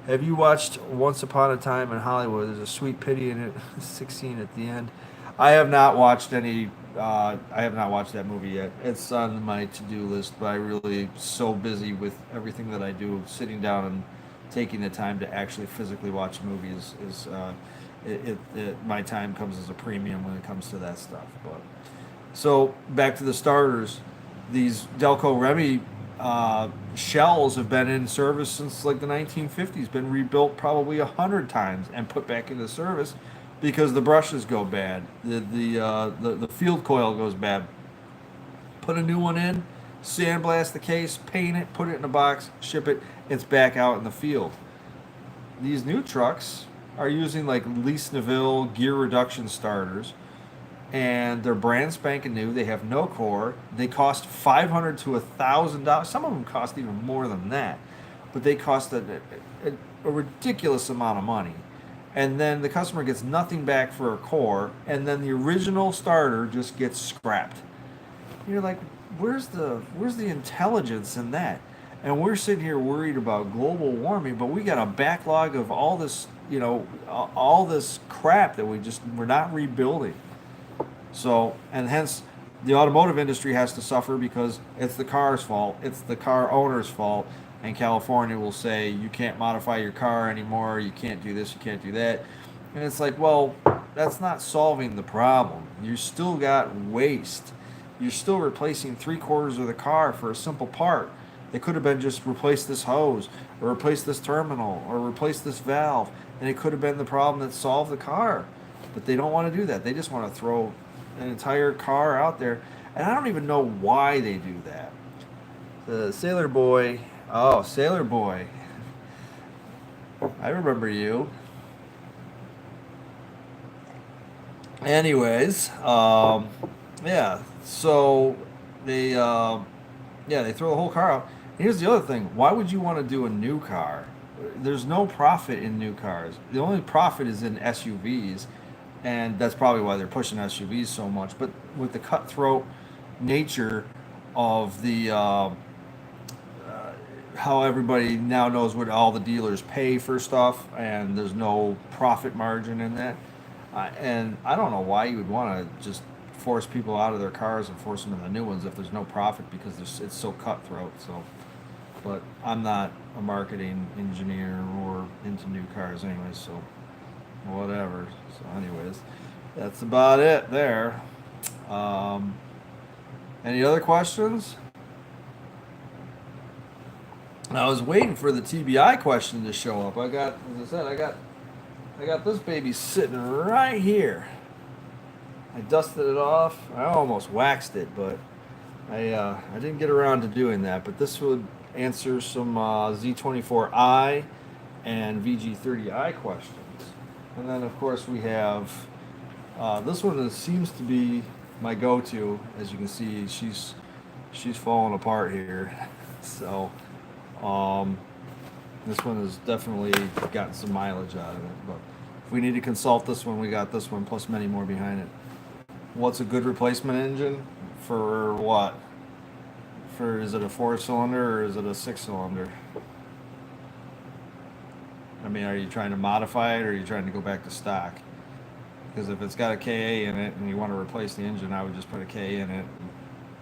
have you watched Once Upon a Time in Hollywood? There's a sweet pity in it, 16 at the end. I have not watched that movie yet. It's on my to-do list, but I really so busy with everything that I do, sitting down and taking the time to actually physically watch movies my time comes as a premium when it comes to that stuff. But so back to the starters, these Delco Remy shells have been in service since like the 1950s, been rebuilt probably 100 times and put back into service because the brushes go bad, the field coil goes bad. Put a new one in, sandblast the case, paint it, put it in a box, ship it. It's back out in the field. These new trucks are using like Lease Neville gear reduction starters, and they're brand spanking new. They have no core. They cost $500 to $1,000. Some of them cost even more than that, but they cost a ridiculous amount of money. And then the customer gets nothing back for a core, and then the original starter just gets scrapped. You're like, where's the intelligence in that? And we're sitting here worried about global warming, but we got a backlog of all this, all this crap that we're not rebuilding. So, and hence the automotive industry has to suffer because it's the car's fault. It's the car owner's fault. And California will say, you can't modify your car anymore. You can't do this. You can't do that. And it's like, well, that's not solving the problem. You still got waste. You're still replacing 3/4 of the car for a simple part. They could have been just replace this hose or replace this terminal or replace this valve. And it could have been the problem that solved the car. But they don't want to do that. They just want to throw an entire car out there. And I don't even know why they do that. The Sailor Boy. Oh, Sailor Boy. I remember you. Anyways, yeah. So they throw the whole car out. Here's the other thing. Why would you want to do a new car? There's no profit in new cars. The only profit is in SUVs, and that's probably why they're pushing SUVs so much. But with the cutthroat nature of the how everybody now knows what all the dealers pay for stuff, and there's no profit margin in that. And I don't know why you would want to just force people out of their cars and force them in the new ones if there's no profit, because it's so cutthroat. So, but I'm not a marketing engineer or into new cars anyway, so whatever. So anyways, that's about it there. Any other questions? I was waiting for the TBI question to show up. I got this baby sitting right here. I dusted it off. I almost waxed it, but I didn't get around to doing that. But this would answer some Z24i and VG30i questions. And then of course we have this one seems to be my go-to. As you can see, she's falling apart here. So um, this one has definitely gotten some mileage out of it. But if we need to consult this one, we got this one plus many more behind it. What's a good replacement engine for what? For is it a 4-cylinder or is it a 6-cylinder? I mean, are you trying to modify it or are you trying to go back to stock? Because if it's got a KA in it and you want to replace the engine, I would just put a KA in it, and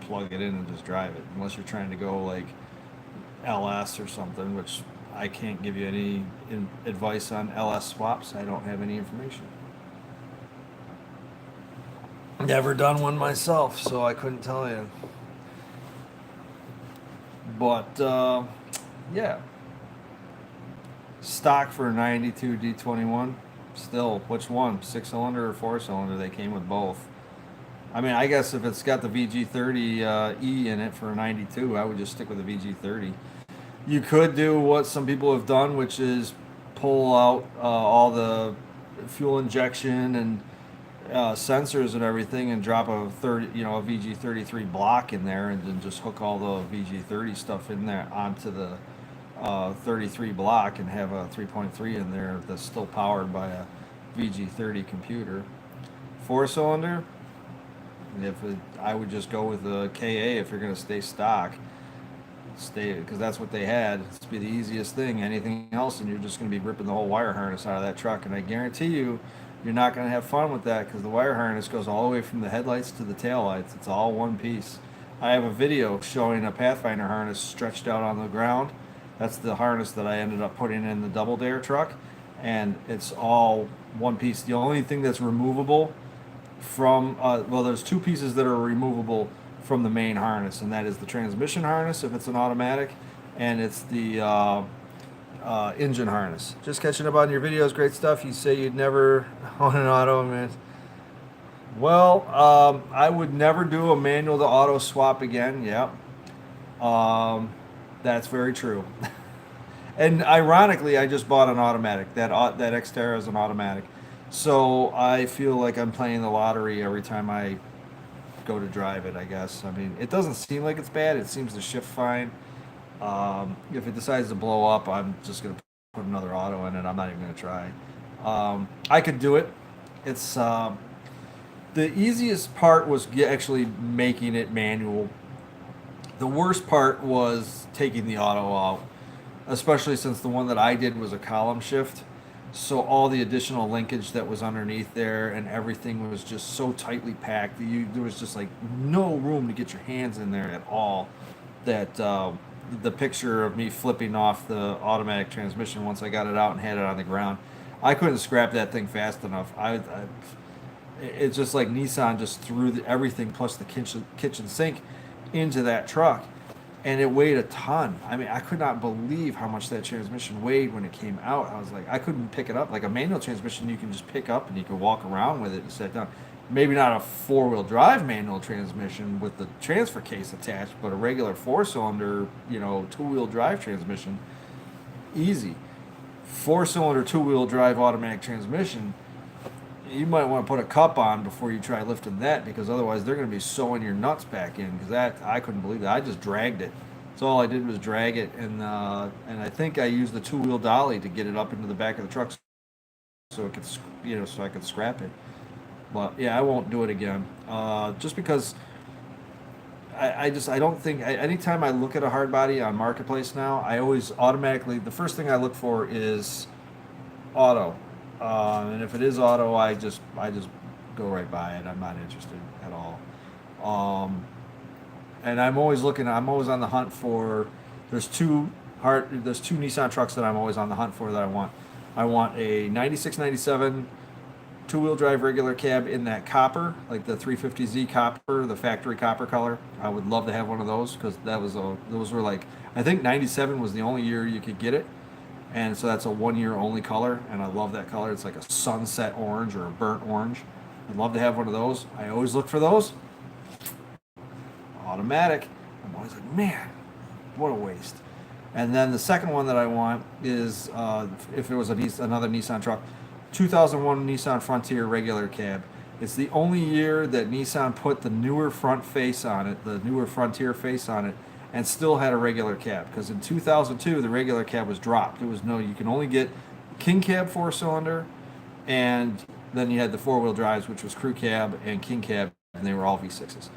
plug it in, and just drive it. Unless you're trying to go like LS or something, which I can't give you any advice on LS swaps. I don't have any information. Never done one myself, so I couldn't tell you. But yeah, stock for 92 D21. Still, which one? 6-cylinder or 4-cylinder? They came with both. I mean, I guess if it's got the VG30E in it for a 92, I would just stick with the VG30. You could do what some people have done, which is pull out all the fuel injection and sensors and everything, and drop a a VG33 block in there, and then just hook all the VG30 stuff in there onto the 33 block, and have a 3.3 in there that's still powered by a VG30 computer. 4-cylinder, I would just go with the KA if you're going to stay stock. Because that's what they had. It's be the easiest thing. Anything else, and you're just going to be ripping the whole wire harness out of that truck. And I guarantee you, you're not going to have fun with that, because the wire harness goes all the way from the headlights to the taillights. It's all one piece. I have a video showing a Pathfinder harness stretched out on the ground. That's the harness that I ended up putting in the Double Dare truck, and it's all one piece. The only thing that's removable from there's two pieces that are removable from the main harness, and that is the transmission harness if it's an automatic, and it's the engine harness. Just catching up on your videos, great stuff. You say you'd never own an auto, man. Well, I would never do a manual to auto swap again. Yep. That's very true. And ironically, I just bought an automatic. That Xterra is an automatic. So I feel like I'm playing the lottery every time I go to drive it, I guess. I mean, it doesn't seem like it's bad. It seems to shift fine. If it decides to blow up, I'm just going to put another auto in it. I'm not even going to try. I could do it. It's the easiest part was actually making it manual. The worst part was taking the auto out, especially since the one that I did was a column shift. So all the additional linkage that was underneath there and everything was just so tightly packed. There was just like no room to get your hands in there at all. That the picture of me flipping off the automatic transmission once I got it out and had it on the ground, I couldn't scrap that thing fast enough. It's just like Nissan just threw everything plus the kitchen sink into that truck, and it weighed a ton. I mean, I could not believe how much that transmission weighed when it came out. I was like, I couldn't pick it up. Like a manual transmission, you can just pick up and you can walk around with it and set down. Maybe not a 4-wheel drive manual transmission with the transfer case attached, but a regular 4-cylinder, 2-wheel drive transmission, easy. 4-cylinder 2-wheel drive automatic transmission, you might want to put a cup on before you try lifting that, because otherwise they're going to be sewing your nuts back in. Because I couldn't believe that. I just dragged it. So all I did was drag it, and I think I used the 2-wheel dolly to get it up into the back of the truck, so it could so I could scrap it. But yeah, I won't do it again. Just because I don't think anytime I look at a hard body on Marketplace now, I always automatically, the first thing I look for is auto. And if it is auto, I just go right by it. I'm not interested at all. And I'm always on the hunt for. There's two Nissan trucks that I'm always on the hunt for that I want. I want a 96, 97 2-wheel drive regular cab in that copper, like the 350Z copper, the factory copper color. I would love to have one of those, because those were like, I think 97 was the only year you could get it. And so that's a 1-year only color, and I love that color. It's like a sunset orange or a burnt orange. I'd love to have one of those. I always look for those. Automatic. I'm always like, man, what a waste. And then the second one that I want is, if it was another Nissan truck, 2001 Nissan Frontier regular cab. It's the only year that Nissan put the newer front face on it, the newer Frontier face on it, and still had a regular cab. Because in 2002, the regular cab was dropped. It was no, you can only get King Cab 4-cylinder, and then you had the four-wheel drives, which was Crew Cab and King Cab, and they were all V6s.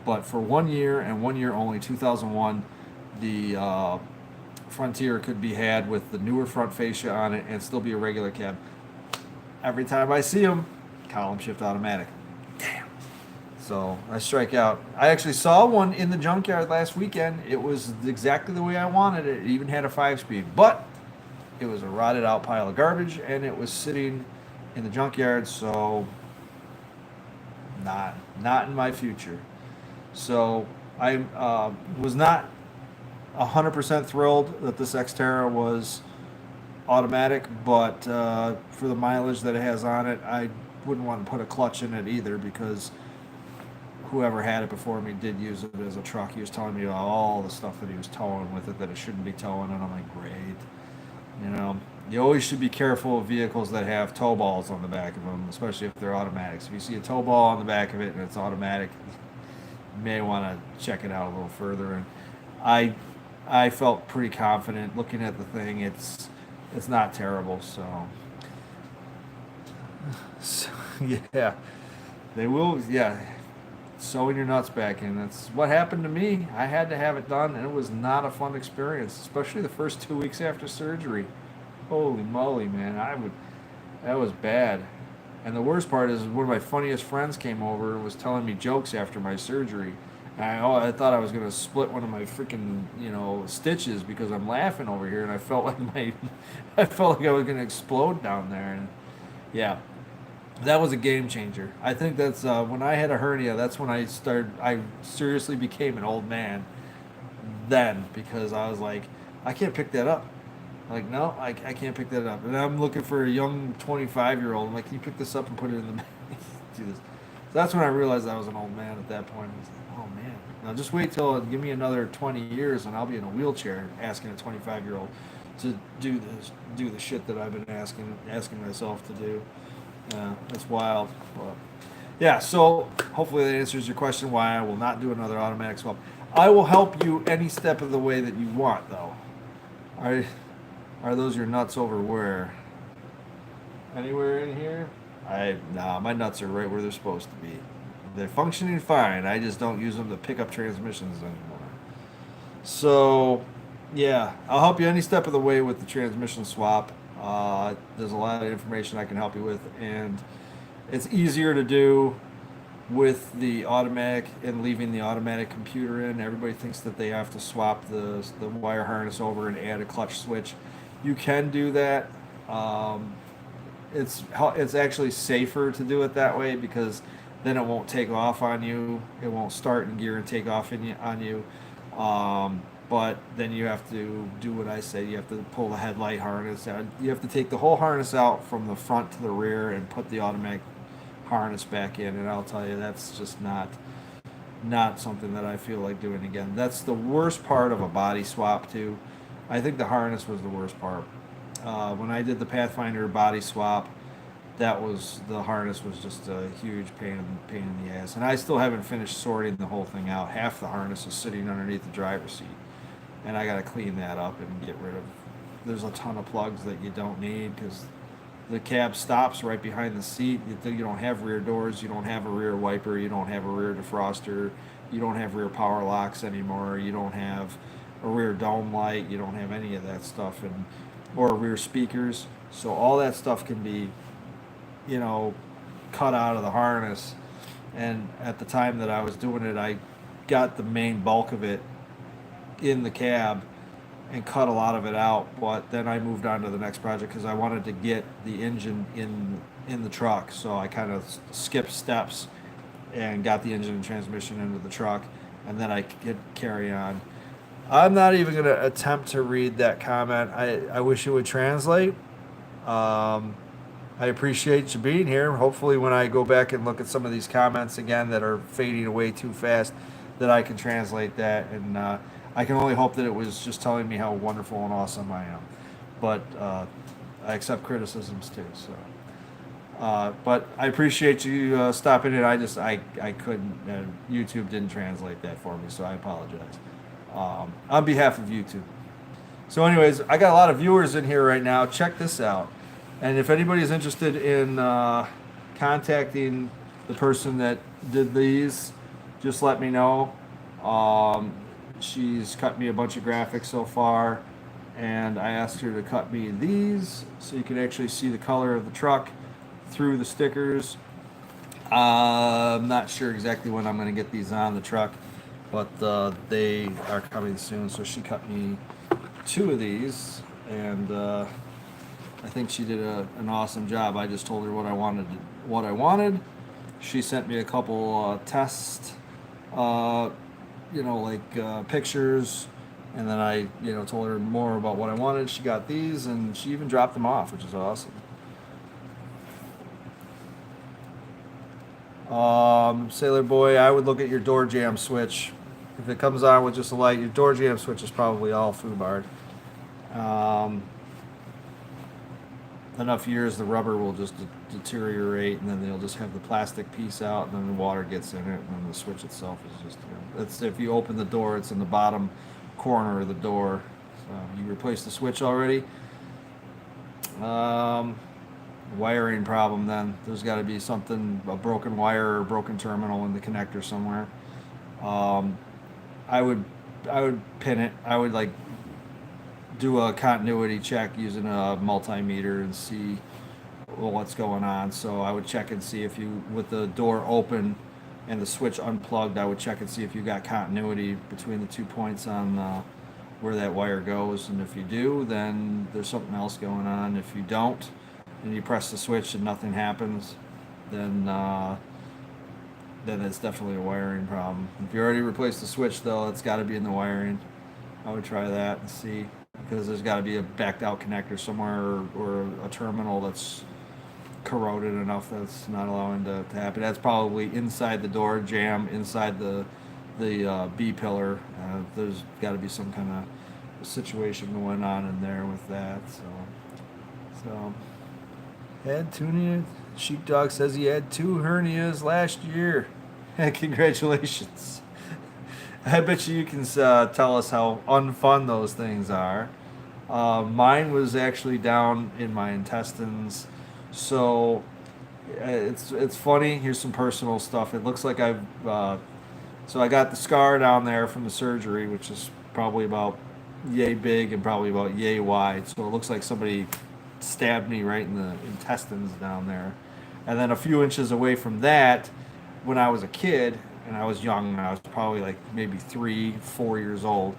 But for 1 year and 1 year only, 2001, the Frontier could be had with the newer front fascia on it and still be a regular cab. Every time I see them, column shift automatic. Damn. So I strike out. I actually saw one in the junkyard last weekend. It was exactly the way I wanted it. It even had a 5-speed, but it was a rotted out pile of garbage, and it was sitting in the junkyard. So not in my future. So I was not 100% thrilled that this Xterra was automatic, but for the mileage that it has on it, I wouldn't want to put a clutch in it either, because whoever had it before me did use it as a truck. He was telling me all the stuff that he was towing with it that it shouldn't be towing, and I'm like, great. You know, you always should be careful of vehicles that have tow balls on the back of them, especially if they're automatics. If you see a tow ball on the back of it and it's automatic, you may want to check it out a little further. And I felt pretty confident looking at the thing. It's not terrible. So yeah, they will. Yeah, sewing your nuts back in. That's what happened to me. I had to have it done, and it was not a fun experience, especially the first 2 weeks after surgery. Holy moly, man! That was bad. And the worst part is one of my funniest friends came over and was telling me jokes after my surgery. And I thought I was gonna split one of my freaking stitches because I'm laughing over here, and I felt like I felt like I was gonna explode down there. And yeah, that was a game changer. I think that's when I had a hernia. That's when I seriously became an old man. Then, because I was like, I can't pick that up. Like, no, I can't pick that up. And I'm looking for a young 25-year-old. I'm like, can you pick this up and put it in the do this? So that's when I realized I was an old man at that point. I was like, oh man. Now just wait till give me another 20 years and I'll be in a wheelchair asking a 25-year-old to do the shit that I've been asking myself to do. Yeah, that's wild. But yeah, so hopefully that answers your question why I will not do another automatic swap. I will help you any step of the way that you want, though. Are those your nuts over where? Anywhere in here? Nah, my nuts are right where they're supposed to be. They're functioning fine. I just don't use them to pick up transmissions anymore. So, yeah, I'll help you any step of the way with the transmission swap. There's a lot of information I can help you with, and it's easier to do with the automatic and leaving the automatic computer in. Everybody thinks that they have to swap the wire harness over and add a clutch switch. You can do that. It's actually safer to do it that way, because then it won't take off on you. It won't start in gear and take off on you. But then you have to do what I say. You have to pull the headlight harness out. You have to take the whole harness out from the front to the rear and put the automatic harness back in. And I'll tell you, that's just not something that I feel like doing again. That's the worst part of a body swap too. I think the harness was the worst part. When I did the Pathfinder body swap, the harness was just a huge pain in the ass. And I still haven't finished sorting the whole thing out. Half the harness is sitting underneath the driver's seat, and I got to clean that up and get rid of. There's a ton of plugs that you don't need, because the cab stops right behind the seat. You don't have rear doors. You don't have a rear wiper. You don't have a rear defroster. You don't have rear power locks anymore. You don't have a rear dome light. You don't have any of that stuff, or rear speakers. So all that stuff can be, cut out of the harness. And at the time that I was doing it, I got the main bulk of it in the cab and cut a lot of it out. But then I moved on to the next project because I wanted to get the engine in the truck. So I kind of skipped steps and got the engine and transmission into the truck, and then I could carry on. I'm not even going to attempt to read that comment. I wish it would translate. I appreciate you being here. Hopefully when I go back and look at some of these comments again that are fading away too fast, that I can translate that. And I can only hope that it was just telling me how wonderful and awesome I am. But I accept criticisms too. So, but I appreciate you stopping in. I couldn't. YouTube didn't translate that for me, so I apologize. On behalf of YouTube. So, anyways, I got a lot of viewers in here right now. Check this out. And if anybody is interested in contacting the person that did these, just let me know. Um, she's cut me a bunch of graphics so far, and I asked her to cut me these so you can actually see the color of the truck through the stickers. I'm not sure exactly when I'm going to get these on the truck, but they are coming soon. So she cut me 2 of these, and I think she did an awesome job. I just told her what I wanted. She sent me a couple test, pictures, and then I, told her more about what I wanted. She got these, and she even dropped them off, which is awesome. Sailor Boy, I would look at your door jamb switch. If it comes on with just a light, your door jamb switch is probably all foobarred. Enough years, the rubber will just deteriorate, and then they'll just have the plastic piece out, and then the water gets in it, and then the switch itself is just, it's, if you open the door, it's in the bottom corner of the door. So you replaced the switch already. Wiring problem then. There's got to be something, a broken wire or a broken terminal in the connector somewhere. I would pin it. I would do a continuity check using a multimeter and see what's going on. So I would check and see if you, with the door open and the switch unplugged, I would check and see if you got continuity between the 2 points on where that wire goes. And if you do, then there's something else going on. If you don't, and you press the switch and nothing happens, then it's definitely a wiring problem. If you already replaced the switch, though, it's got to be in the wiring. I would try that and see, because there's got to be a backed out connector somewhere, or a terminal that's corroded enough that's not allowing to happen. That's probably inside the door jamb, inside the B pillar. There's got to be some kind of situation going on in there with that. So. Had 2 hernias. Sheepdog says he had 2 hernias last year. Congratulations. I bet you can tell us how unfun those things are. Mine was actually down in my intestines. So it's funny. Here's some personal stuff. It looks like so I got the scar down there from the surgery, which is probably about yay big and probably about yay wide. So it looks like somebody stabbed me right in the intestines down there. And then a few inches away from that, when I was a kid, and I was young, I was probably maybe 3-4 years old,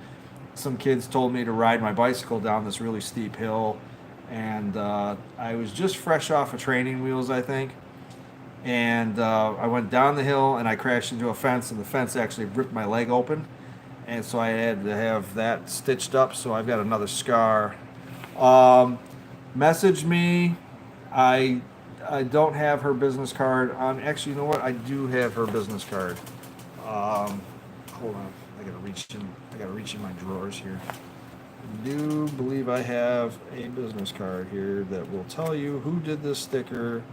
some kids told me to ride my bicycle down this really steep hill, and I was just fresh off of training wheels, I think, and I went down the hill and I crashed into a fence, and the fence actually ripped my leg open, and so I had to have that stitched up. So I've got another scar. Message me. I don't have her business card on. Actually, you know what? I do have her business card. Hold on. I gotta reach in my drawers here. I do believe I have a business card here that will tell you who did this sticker.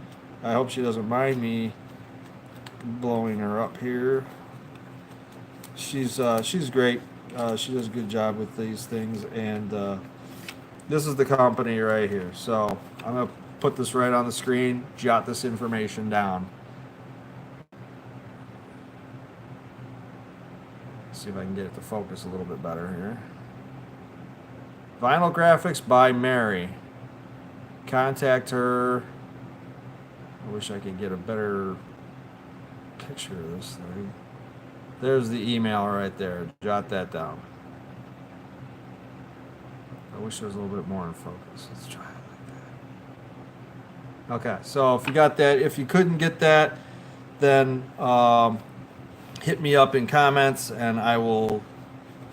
I hope she doesn't mind me blowing her up here. She's great. She does a good job with these things, and this is the company right here. So I'm going to put this right on the screen, jot this information down. See if I can get it to focus a little bit better here. Vinyl Graphics by Mary. Contact her. I wish I could get a better picture of this thing. There's the email right there. Jot that down. I wish there was a little bit more in focus. Let's try it like that. Okay, so if you got that, if you couldn't get that, then hit me up in comments and I will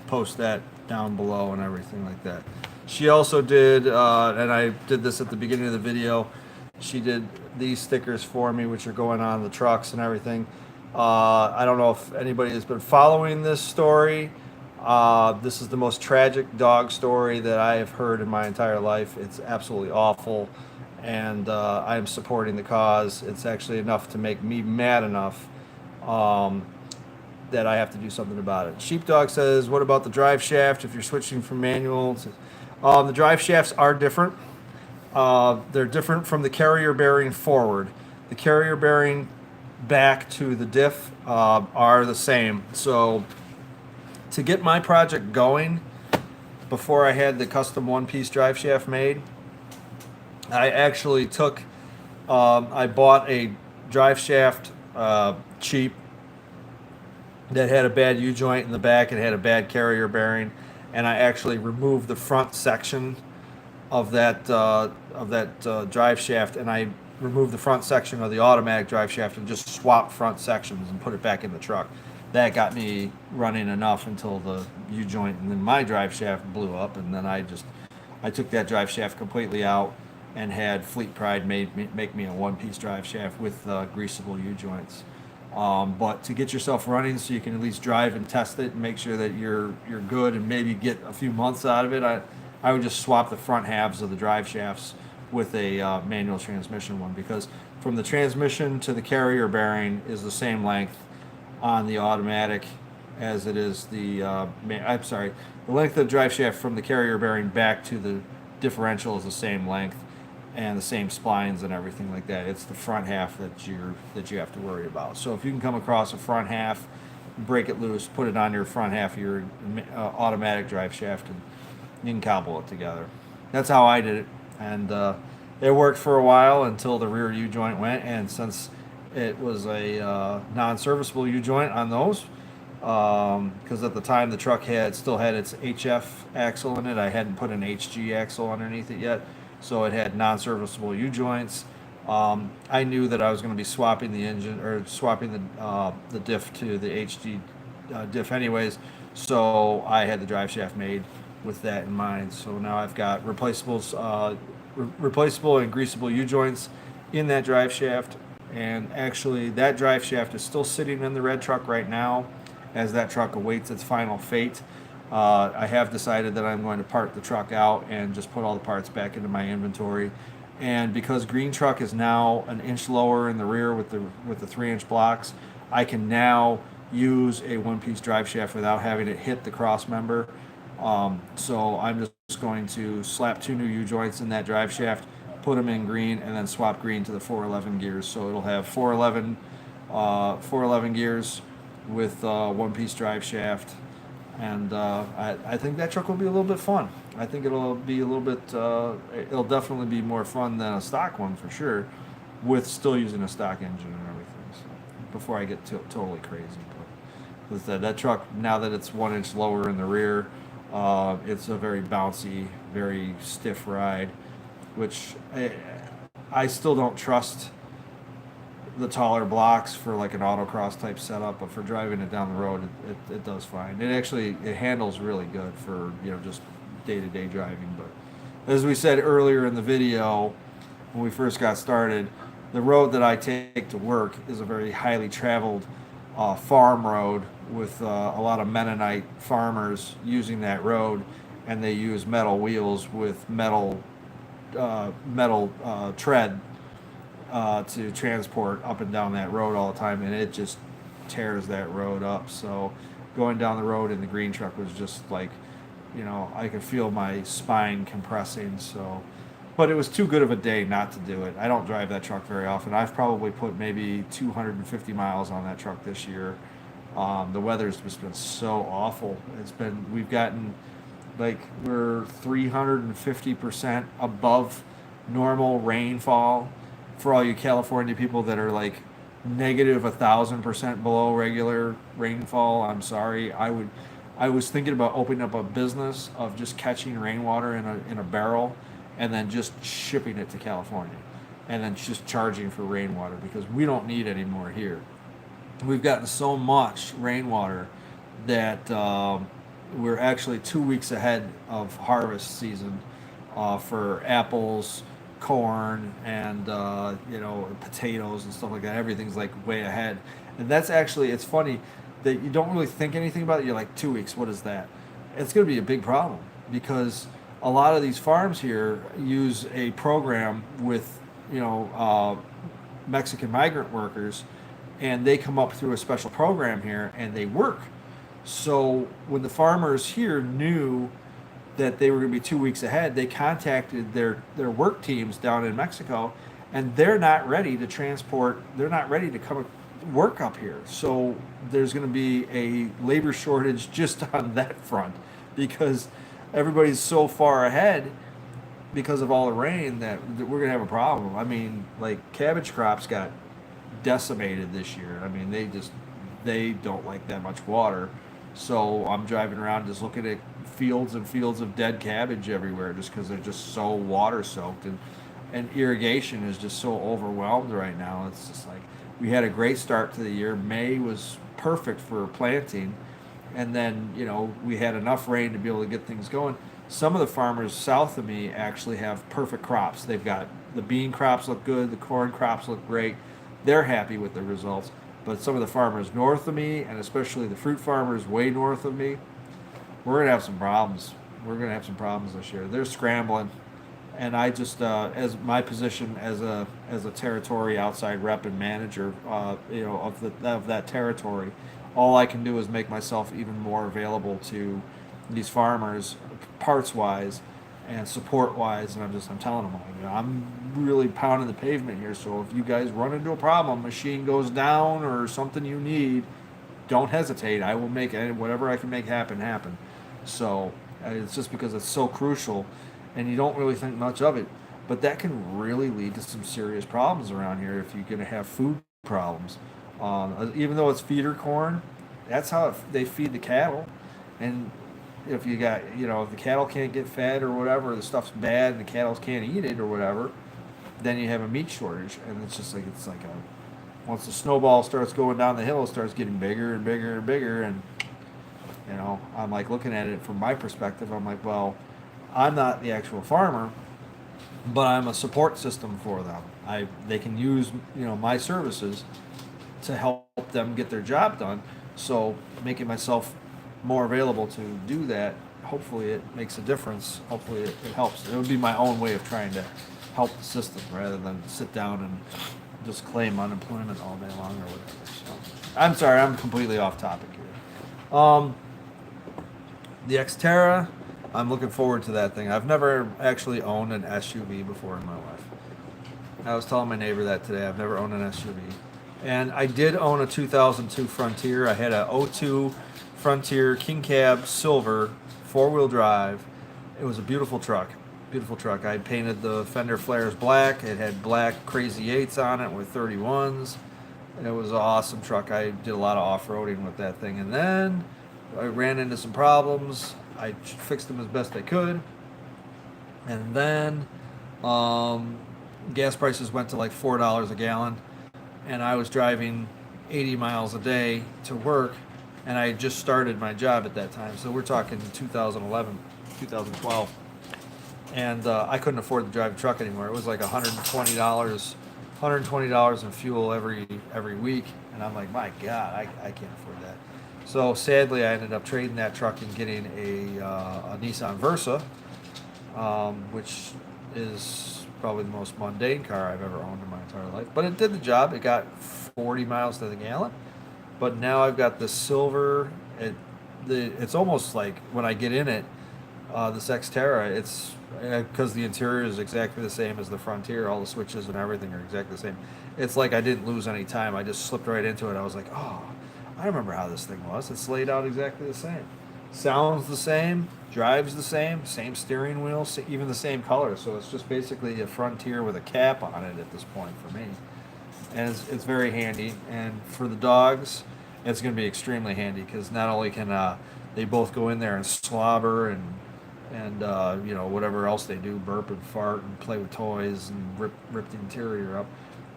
post that down below and everything like that. She also did, and I did this at the beginning of the video, she did these stickers for me, which are going on the trucks and everything. I don't know if anybody has been following this story. This is the most tragic dog story that I have heard in my entire life. It's absolutely awful, and I am supporting the cause. It's actually enough to make me mad enough um, that I have to do something about it. Sheepdog says, "What about the drive shaft? If you're switching from manual, the drive shafts are different. They're different from the carrier bearing forward. The carrier bearing back to the diff are the same. So to get my project going, before I had the custom one-piece drive shaft made, I actually I bought a drive shaft cheap that had a bad U-joint in the back and had a bad carrier bearing, and I actually removed the front section of that drive shaft, and I removed the front section of the automatic drive shaft and just swapped front sections and put it back in the truck. That got me running enough until the U-joint and then my drive shaft blew up, and then I took that drive shaft completely out and had Fleet Pride make me a one-piece drive shaft with greasable U-joints. But to get yourself running so you can at least drive and test it and make sure that you're good and maybe get a few months out of it, I would just swap the front halves of the drive shafts with a manual transmission one, because from the transmission to the carrier bearing is the same length on the automatic as it is the length of the drive shaft from the carrier bearing back to the differential is the same length and the same splines and everything like that. It's the front half that you have to worry about. So if you can come across a front half, break it loose, put it on your front half of your automatic drive shaft, and you can cobble it together. That's how I did it, and it worked for a while until the rear U-joint went, and since it was a non-serviceable U-joint on those, because at the time the truck still had its HF axle in it. I hadn't put an HG axle underneath it yet, so it had non-serviceable U-joints. I knew that I was going to be swapping the engine or swapping the diff to the HG diff anyways, so I had the drive shaft made with that in mind. So now I've got replaceable and greasable U-joints in that drive shaft, and actually that drive shaft is still sitting in the red truck right now as that truck awaits its final fate. I have decided that I'm going to part the truck out and just put all the parts back into my inventory. And because green truck is now an inch lower in the rear with the 3-inch blocks, I can now use a one-piece drive shaft without having it hit the cross member. So I'm just going to slap 2 new U-joints in that drive shaft, put them in green, and then swap green to the 411 gears. So it'll have 411 gears with one-piece drive shaft, and I think that truck will be a little bit fun. I think it'll be a little bit, it'll definitely be more fun than a stock one for sure, with still using a stock engine and everything. So before I get totally crazy, but that truck, now that it's 1 inch lower in the rear, it's a very bouncy, very stiff ride, which I still don't trust the taller blocks for like an autocross type setup, but for driving it down the road, it does fine. It handles really good for just day-to-day driving. But as we said earlier in the video, when we first got started, the road that I take to work is a very highly traveled farm road with a lot of Mennonite farmers using that road, and they use metal wheels with metal tread to transport up and down that road all the time, and it just tears that road up. So going down the road in the green truck was just like, I could feel my spine compressing. So, but it was too good of a day not to do it. I don't drive that truck very often. I've probably put maybe 250 miles on that truck this year. The weather's just been so awful. We've gotten we're 350% above normal rainfall. For all you California people that are like negative 1,000% below regular rainfall, I'm sorry. I was thinking about opening up a business of just catching rainwater in a barrel and then just shipping it to California and then just charging for rainwater, because we don't need any more here. We've gotten so much rainwater that we're actually 2 weeks ahead of harvest season for apples, corn, and potatoes and stuff like that. Everything's like way ahead, and that's actually, it's funny. that you don't really think anything about it. You're like, 2 weeks, what is that? It's going to be a big problem because a lot of these farms here use a program with, you know, Mexican migrant workers, and they come up through a special program here and they work. So when the farmers here knew that they were going to be 2 weeks ahead, they contacted their work teams down in Mexico, and they're not ready to transport. They're not ready to come work up here. So there's going to be a labor shortage just on that front because everybody's so far ahead because of all the rain that we're going to have a problem. I mean, like cabbage crops got decimated this year. I mean, they don't like that much water. So I'm driving around just looking at fields and fields of dead cabbage everywhere just because they're just so water soaked, and irrigation is just so overwhelmed right now. It's just like we had a great start to the year. May was perfect for planting, and then we had enough rain to be able to get things going. Some of the farmers south of me actually have perfect crops. They've got the bean crops look good, the corn crops look great. They're happy with the results. But some of the farmers north of me, and especially the fruit farmers way north of me, we're gonna have some problems. We're gonna have some problems this year. They're scrambling, and I just, as my position as a territory outside rep and manager, of that territory, all I can do is make myself even more available to these farmers, parts wise and support wise. And I'm telling them, I'm really pounding the pavement here. So if you guys run into a problem, machine goes down or something you need, don't hesitate. I will make whatever I can make happen. So it's just because it's so crucial, and you don't really think much of it, but that can really lead to some serious problems around here if you're going to have food problems. Even though it's feeder corn, that's how they feed the cattle, and if you got, if the cattle can't get fed or whatever, the stuff's bad and the cattle can't eat it or whatever, then you have a meat shortage, and it's like once the snowball starts going down the hill, it starts getting bigger and bigger and bigger, and I'm like looking at it from my perspective. I'm like, well, I'm not the actual farmer, but I'm a support system for them. They can use my services to help them get their job done. So making myself more available to do that, hopefully it makes a difference. Hopefully it helps. It would be my own way of trying to help the system rather than sit down and just claim unemployment all day long or whatever. So I'm sorry, I'm completely off topic here. The Xterra, I'm looking forward to that thing. I've never actually owned an SUV before in my life. I was telling my neighbor that today. I've never owned an SUV. And I did own a 2002 Frontier. I had a '02 Frontier King Cab Silver 4-wheel drive. It was a beautiful truck. Beautiful truck. I painted the fender flares black. It had black Crazy 8s on it with 31s. It was an awesome truck. I did a lot of off-roading with that thing. And then I ran into some problems. I fixed them as best I could. And then gas prices went to like $4 a gallon. And I was driving 80 miles a day to work. And I had just started my job at that time. So we're talking 2011, 2012. And I couldn't afford to drive a truck anymore. It was like $120 in fuel every week. And I'm like, my God, I can't afford that. So sadly, I ended up trading that truck and getting a Nissan Versa, which is probably the most mundane car I've ever owned in my entire life. But it did the job. It got 40 miles to the gallon. But now I've got the silver. It's almost like when I get in it, this Xterra, it's because the interior is exactly the same as the Frontier. All the switches and everything are exactly the same. It's like I didn't lose any time. I just slipped right into it. I was like, oh, I remember how this thing was. It's laid out exactly the same. Sounds the same, drives the same steering wheel, even the same color. So it's just basically a Frontier with a cap on it at this point for me. And it's very handy. And for the dogs, it's going to be extremely handy because not only can they both go in there and slobber and whatever else they do, burp and fart and play with toys and rip the interior up,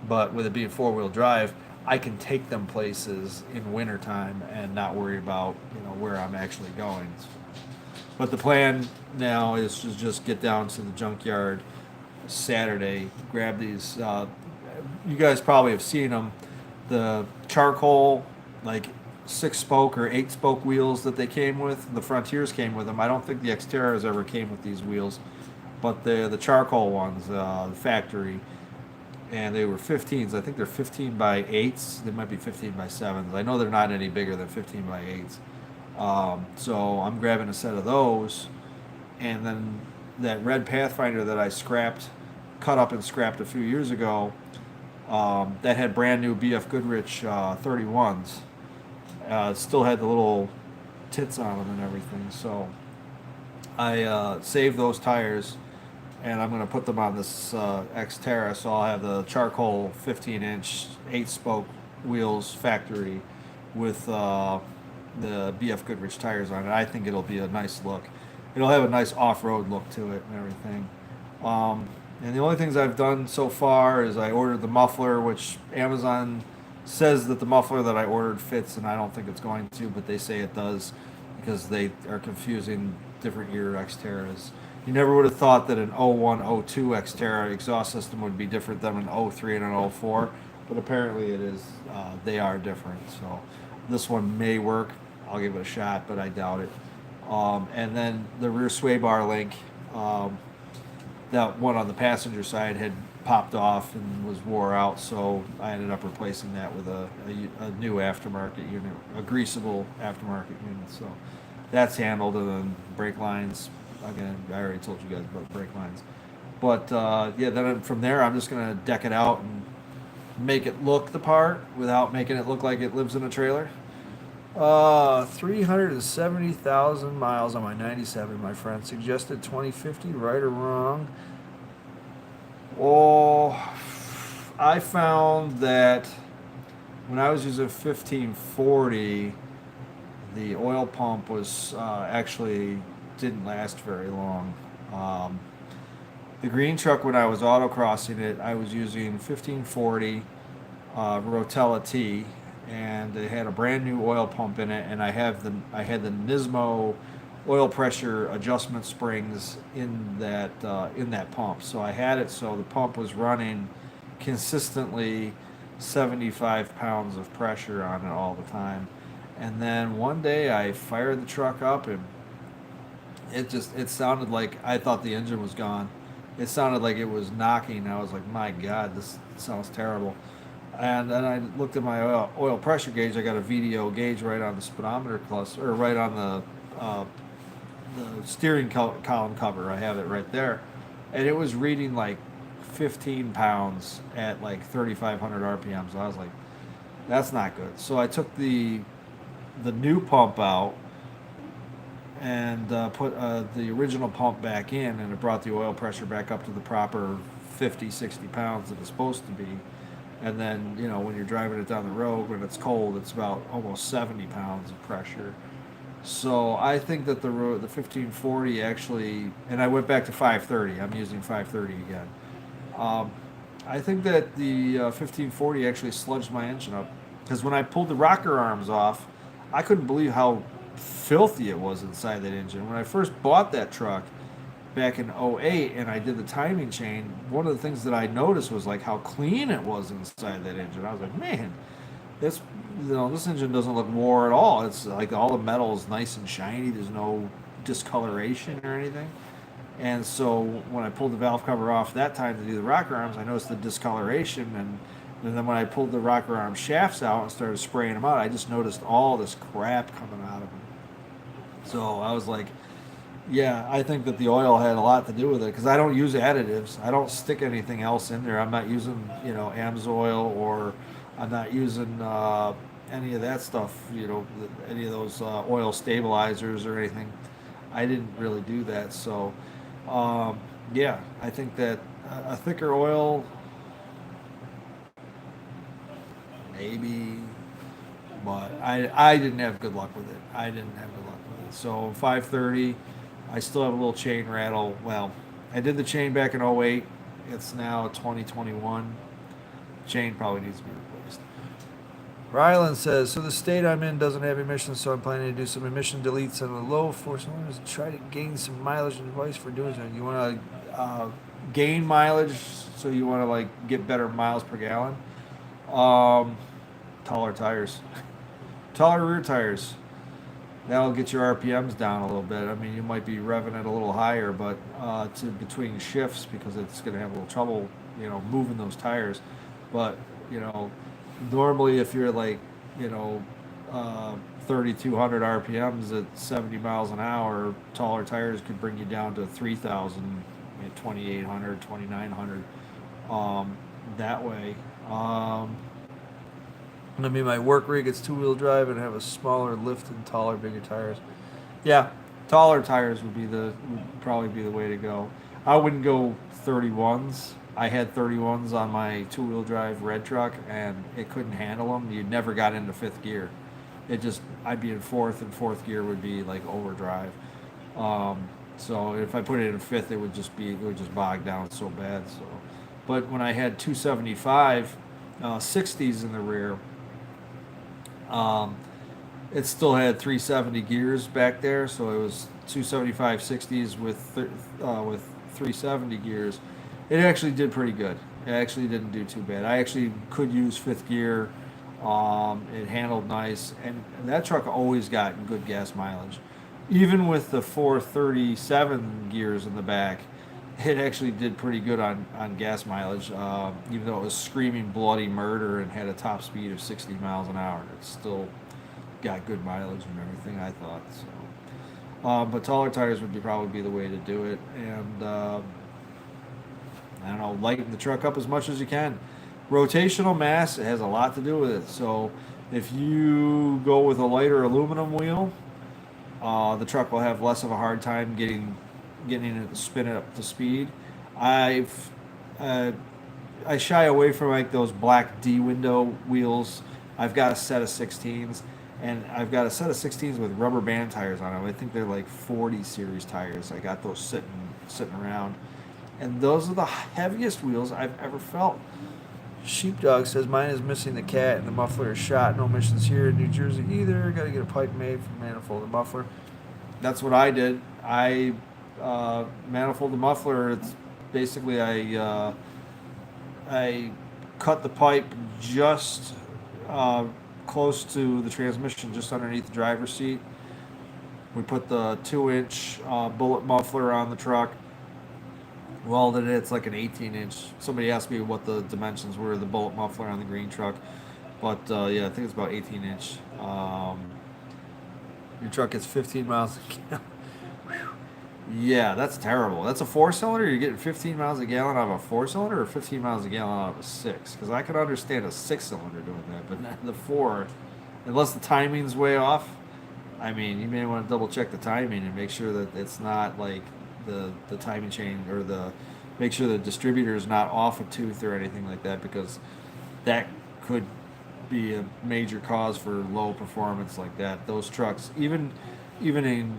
but with it being 4-wheel drive, I can take them places in wintertime and not worry about where I'm actually going. But the plan now is to just get down to the junkyard Saturday, grab these. You guys probably have seen them, the charcoal like 6-spoke or 8-spoke wheels that they came with. The Frontiers came with them. I don't think the Xterras ever came with these wheels, but the charcoal ones, the factory, and they were 15s. I think they're 15 by 8s. They might be 15 by 7s. I know they're not any bigger than 15 by 8s. So I'm grabbing a set of those, and then that red Pathfinder that I scrapped, cut up and scrapped a few years ago, that had brand new BF Goodrich 31s. Still had the little tits on them and everything. So I saved those tires, and I'm going to put them on this Xterra. So I'll have the charcoal 15-inch 8-spoke wheels factory with the BF Goodrich tires on it. I think it'll be a nice look. It'll have a nice off-road look to it and everything. And the only things I've done so far is I ordered the muffler, which Amazon says that the muffler that I ordered fits, and I don't think it's going to, but they say it does because they are confusing different year Xterras. You never would have thought that an 01, 02 Xterra exhaust system would be different than an 03 and an 04, but apparently it is. They are different. So this one may work. I'll give it a shot, but I doubt it. And then the rear sway bar link, that one on the passenger side had popped off and was wore out, so I ended up replacing that with a new aftermarket unit, a greasable aftermarket unit. So that's handled, and then brake lines. Again, I already told you guys about brake lines. But yeah, then from there, I'm just gonna deck it out and make it look the part without making it look like it lives in a trailer. 370,000 miles on my 97, my friend. Suggested 2050, right or wrong? Oh, I found that when I was using 1540, the oil pump was actually didn't last very long. The green truck, when I was autocrossing it, I was using 1540 Rotella T, and it had a brand new oil pump in it, and I had the Nismo oil pressure adjustment springs in that pump. So I had it so the pump was running consistently 75 pounds of pressure on it all the time. And then one day I fired the truck up, and it sounded like I thought the engine was gone. It sounded like it was knocking. I was like, my God, this sounds terrible. And then I looked at my oil pressure gauge. I got a VDO gauge right on the speedometer cluster, or right on the steering column cover. I have it right there, and it was reading like 15 pounds at like 3,500 RPM. So I was like, that's not good. So I took the new pump out and put the original pump back in, and it brought the oil pressure back up to the proper 50, 60 pounds that it's supposed to be. And then, when you're driving it down the road, when it's cold, it's about almost 70 pounds of pressure. So I think that the 1540 actually, and I went back to 530. I'm using 530 again. I think that the 1540 actually sludged my engine up, because when I pulled the rocker arms off, I couldn't believe how filthy it was inside that engine. When I first bought that truck back in 08 and I did the timing chain, one of the things that I noticed was like how clean it was inside that engine. I was like, man, this engine doesn't look wore at all. It's like all the metal is nice and shiny. There's no discoloration or anything. And so when I pulled the valve cover off that time to do the rocker arms, I noticed the discoloration, and then when I pulled the rocker arm shafts out and started spraying them out, I just noticed all this crap coming out of them. So I was like, yeah, I think that the oil had a lot to do with it, because I don't use additives. I don't stick anything else in there. I'm not using, AMSOIL, or I'm not using any of that stuff, any of those oil stabilizers or anything. I didn't really do that. So, yeah, I think that a thicker oil, maybe, but I didn't have good luck with it. So 530. I still have a little chain rattle. Well, I did the chain back in 08. It's now 2021. Chain probably needs to be replaced. Rylan says, so the state I'm in doesn't have emissions, so I'm planning to do some emission deletes on the low force cylinders, try to gain some mileage and advice for doing so. You want to gain mileage, so you want to get better miles per gallon. Taller tires. taller rear tires. That'll get your RPMs down a little bit. I mean, you might be revving it a little higher, but to between shifts because it's going to have a little trouble, moving those tires. But you know, normally if you're like, you know, 3,200 RPMs at 70 miles an hour, taller tires could bring you down to 3,000, 2,800, 2,900. That way. I mean, my work rig, it's two-wheel drive and have a smaller lift and taller, bigger tires. Yeah, taller tires would probably be the way to go. I wouldn't go 31s. I had 31s on my two-wheel drive red truck, and it couldn't handle them. You never got into fifth gear. I'd be in fourth, and fourth gear would be like overdrive. So if I put it in fifth, it would just bog down so bad. So, but when I had 275 60s in the rear, it still had 370 gears back there, so it was 275 60s with 370 gears. It actually did pretty good. It actually didn't do too bad. I actually could use fifth gear. It handled nice, and that truck always got good gas mileage. Even with the 437 gears in the back, it actually did pretty good on gas mileage. Even though it was screaming bloody murder and had a top speed of 60 miles an hour, it still got good mileage and everything, I thought. So, but taller tires would probably be the way to do it, and I don't know, lighten the truck up as much as you can. Rotational mass has a lot to do with it. So if you go with a lighter aluminum wheel, the truck will have less of a hard time getting it to spin it up to speed. I've I shy away from like those black D window wheels. I've got a set of 16s, and I've got a set of 16s with rubber band tires on them. I think they're like 40 series tires. I got those sitting around, and those are the heaviest wheels I've ever felt. Sheepdog says mine is missing the cat and the muffler is shot. No emissions here in New Jersey either. Got to get a pipe made for manifold and muffler. That's what I did. I manifold the muffler. It's basically I cut the pipe just close to the transmission, just underneath the driver's seat. We put the 2-inch bullet muffler on the truck. Welded it. It's like an 18-inch. Somebody asked me what the dimensions were of the bullet muffler on the green truck, but yeah, I think it's about 18-inch. Your truck gets 15 miles a gallon. Yeah, that's terrible. That's a 4-cylinder. You're getting 15 miles a gallon out of a 4-cylinder, or 15 miles a gallon out of a 6. Because I can understand a 6-cylinder doing that, but not the 4, unless the timing's way off. I mean, you may want to double check the timing and make sure that it's not like the timing chain, or make sure the distributor is not off a tooth or anything like that, because that could be a major cause for low performance like that. Those trucks, even in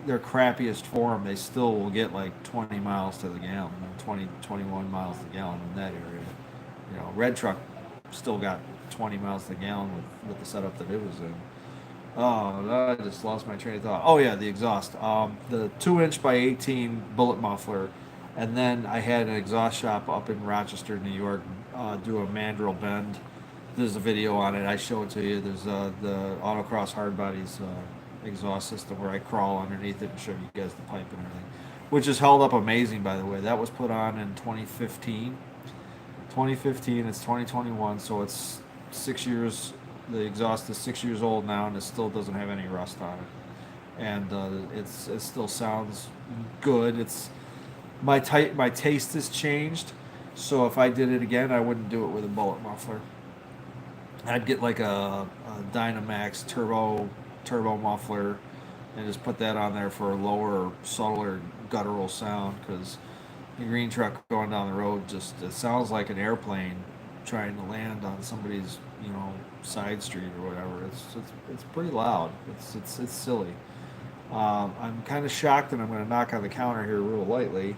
their crappiest form, they still will get like 20 miles to the gallon, 21 miles to the gallon in that area. You know, red truck still got 20 miles to the gallon with the setup that it was in. Oh, I just lost my train of thought. Oh yeah, the exhaust. The 2-inch by 18 bullet muffler, and then I had an exhaust shop up in Rochester, New York, do a mandrel bend. There's a video on it. I show it to you. There's the Autocross Hardbodies exhaust system where I crawl underneath it and show you guys the pipe and everything, which is held up amazing, by the way. That was put on in 2015. 2015. It's 2021, so it's 6 years. The exhaust is 6 years old now, and it still doesn't have any rust on it, and it still sounds good. It's my taste has changed, so if I did it again, I wouldn't do it with a bullet muffler. I'd get like a Dynamax turbo muffler, and just put that on there for a lower, subtler guttural sound, because the green truck going down the road it sounds like an airplane trying to land on somebody's side street or whatever. It's pretty loud. It's silly. I'm kind of shocked, and I'm going to knock on the counter here real lightly,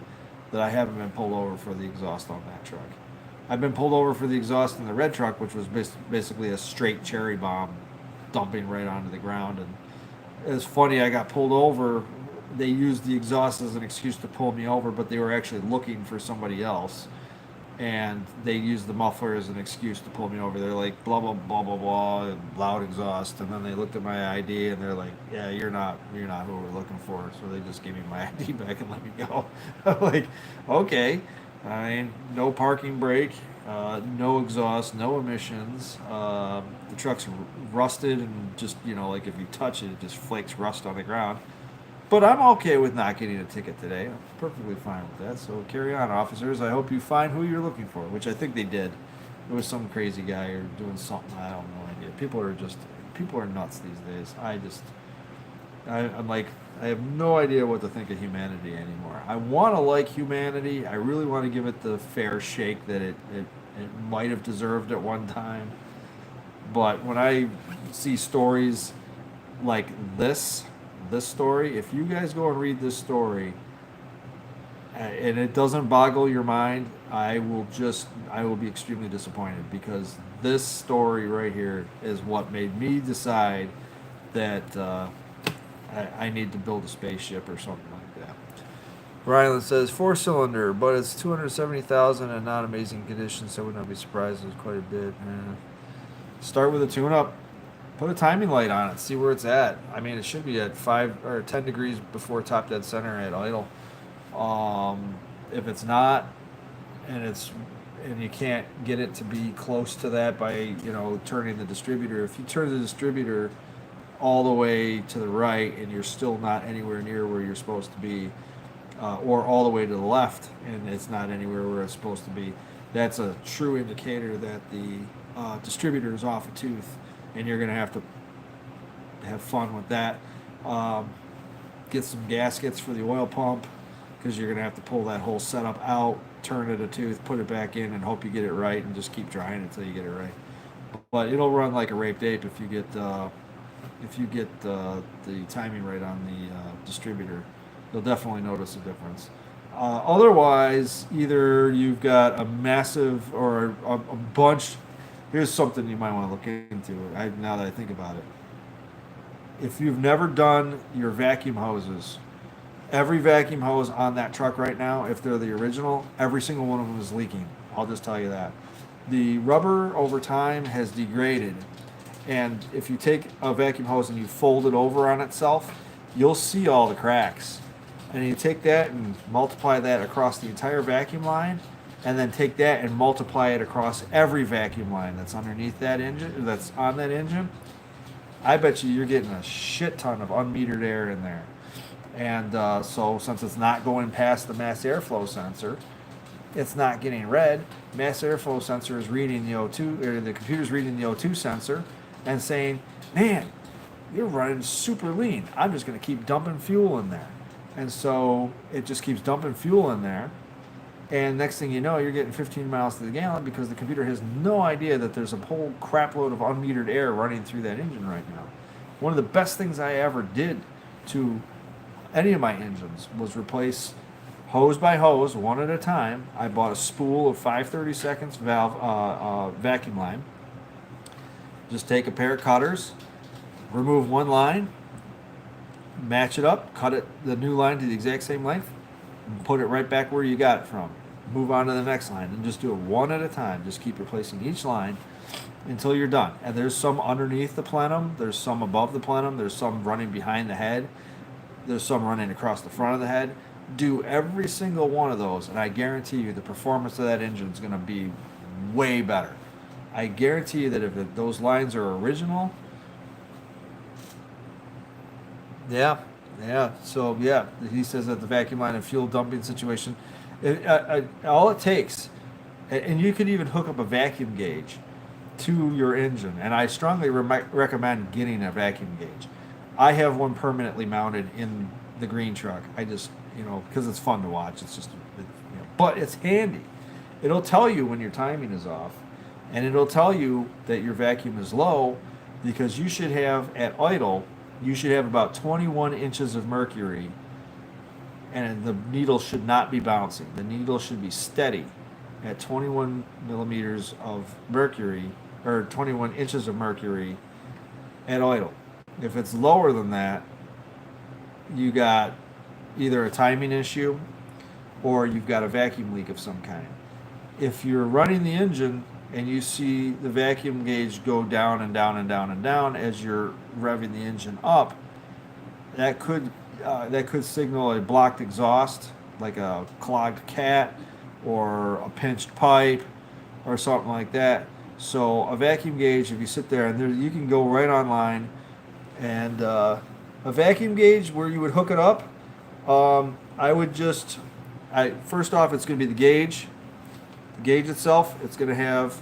that I haven't been pulled over for the exhaust on that truck. I've been pulled over for the exhaust in the red truck, which was basically a straight cherry bomb dumping right onto the ground. And it's funny, I got pulled over. They used the exhaust as an excuse to pull me over, but they were actually looking for somebody else. and they use the muffler as an excuse to pull me over. They're like, blah blah blah blah blah, and loud exhaust, and then they looked at my ID and they're like, yeah, you're not who we're looking for. So they just gave me my ID back and let me go. I'm like, okay. I mean, no parking brake, no exhaust, no emissions. The truck's rusted and just, like if you touch it, it just flakes rust on the ground. But I'm okay with not getting a ticket today. I'm perfectly fine with that. So carry on, officers. I hope you find who you're looking for, which I think they did. It was some crazy guy or doing something. I don't know idea. People are nuts these days. I'm like, I have no idea what to think of humanity anymore. I want to like humanity. I really want to give it the fair shake that it might have deserved at one time. But when I see stories like this story, if you guys go and read this story and it doesn't boggle your mind, I will be extremely disappointed because this story right here is what made me decide that I need to build a spaceship or something like that. Ryland says 4-cylinder, but it's 270,000 and not amazing condition, so I would not be surprised. It's quite a bit. Start with a tune-up. Put a timing light on it. See where it's at. I mean, it should be at 5 or 10 degrees before top dead center at idle. If it's not, and you can't get it to be close to that by turning the distributor. If you turn the distributor all the way to the right and you're still not anywhere near where you're supposed to be, or all the way to the left and it's not anywhere where it's supposed to be, that's a true indicator that the distributor is off a tooth, and you're going to have to have fun with that. Get some gaskets for the oil pump because you're going to have to pull that whole setup out, turn it a tooth, put it back in, and hope you get it right, and just keep trying until you get it right. But it'll run like a raped ape if you get the timing right on the distributor. You'll definitely notice a difference. Otherwise, either you've got a massive or a bunch. Here's something you might want to look into. Now that I think about it, if you've never done your vacuum hoses, every vacuum hose on that truck right now, if they're the original, every single one of them is leaking. I'll just tell you that. The rubber over time has degraded, and if you take a vacuum hose and you fold it over on itself, you'll see all the cracks. And you take that and multiply that across the entire vacuum line, and then take that and multiply it across every vacuum line that's underneath that engine, that's on that engine. I bet you're getting a shit ton of unmetered air in there. And so since it's not going past the mass airflow sensor, it's not getting read. Mass airflow sensor is reading the O2, or the computer's reading the O2 sensor and saying, man, you're running super lean. I'm just going to keep dumping fuel in there. And so it just keeps dumping fuel in there. And next thing you know, you're getting 15 miles to the gallon because the computer has no idea that there's a whole crap load of unmetered air running through that engine right now. One of the best things I ever did to any of my engines was replace hose by hose, one at a time. I bought a spool of 5/32 valve vacuum line. Just take a pair of cutters, remove one line, match it up, cut it the new line to the exact same length, and put it right back where you got it from. Move on to the next line and just do it one at a time. Just keep replacing each line until you're done. And there's some underneath the plenum, there's some above the plenum, there's some running behind the head, there's some running across the front of the head. Do every single one of those, and I guarantee you the performance of that engine is going to be way better. I guarantee you that if those lines are original, yeah. So yeah, he says that the vacuum line and fuel dumping situation, all it takes, and you could even hook up a vacuum gauge to your engine, and I strongly recommend getting a vacuum gauge. I have one permanently mounted in the green truck. I just, because it's fun to watch. It's just, but it's handy. It'll tell you when your timing is off, and it'll tell you that your vacuum is low, because you should have at idle, you should have about 21 inches of mercury, and the needle should not be bouncing. The needle should be steady at 21 millimeters of mercury, or 21 inches of mercury at idle. If it's lower than that, you got either a timing issue or you've got a vacuum leak of some kind. if you're running the engine and you see the vacuum gauge go down and down and down and down as you're revving the engine up, that could signal a blocked exhaust, like a clogged cat or a pinched pipe or something like that. So a vacuum gauge, if you sit there and there, you can go right online and a vacuum gauge where you would hook it up. I would just, first off, it's going to be the gauge. The gauge itself, it's going to have.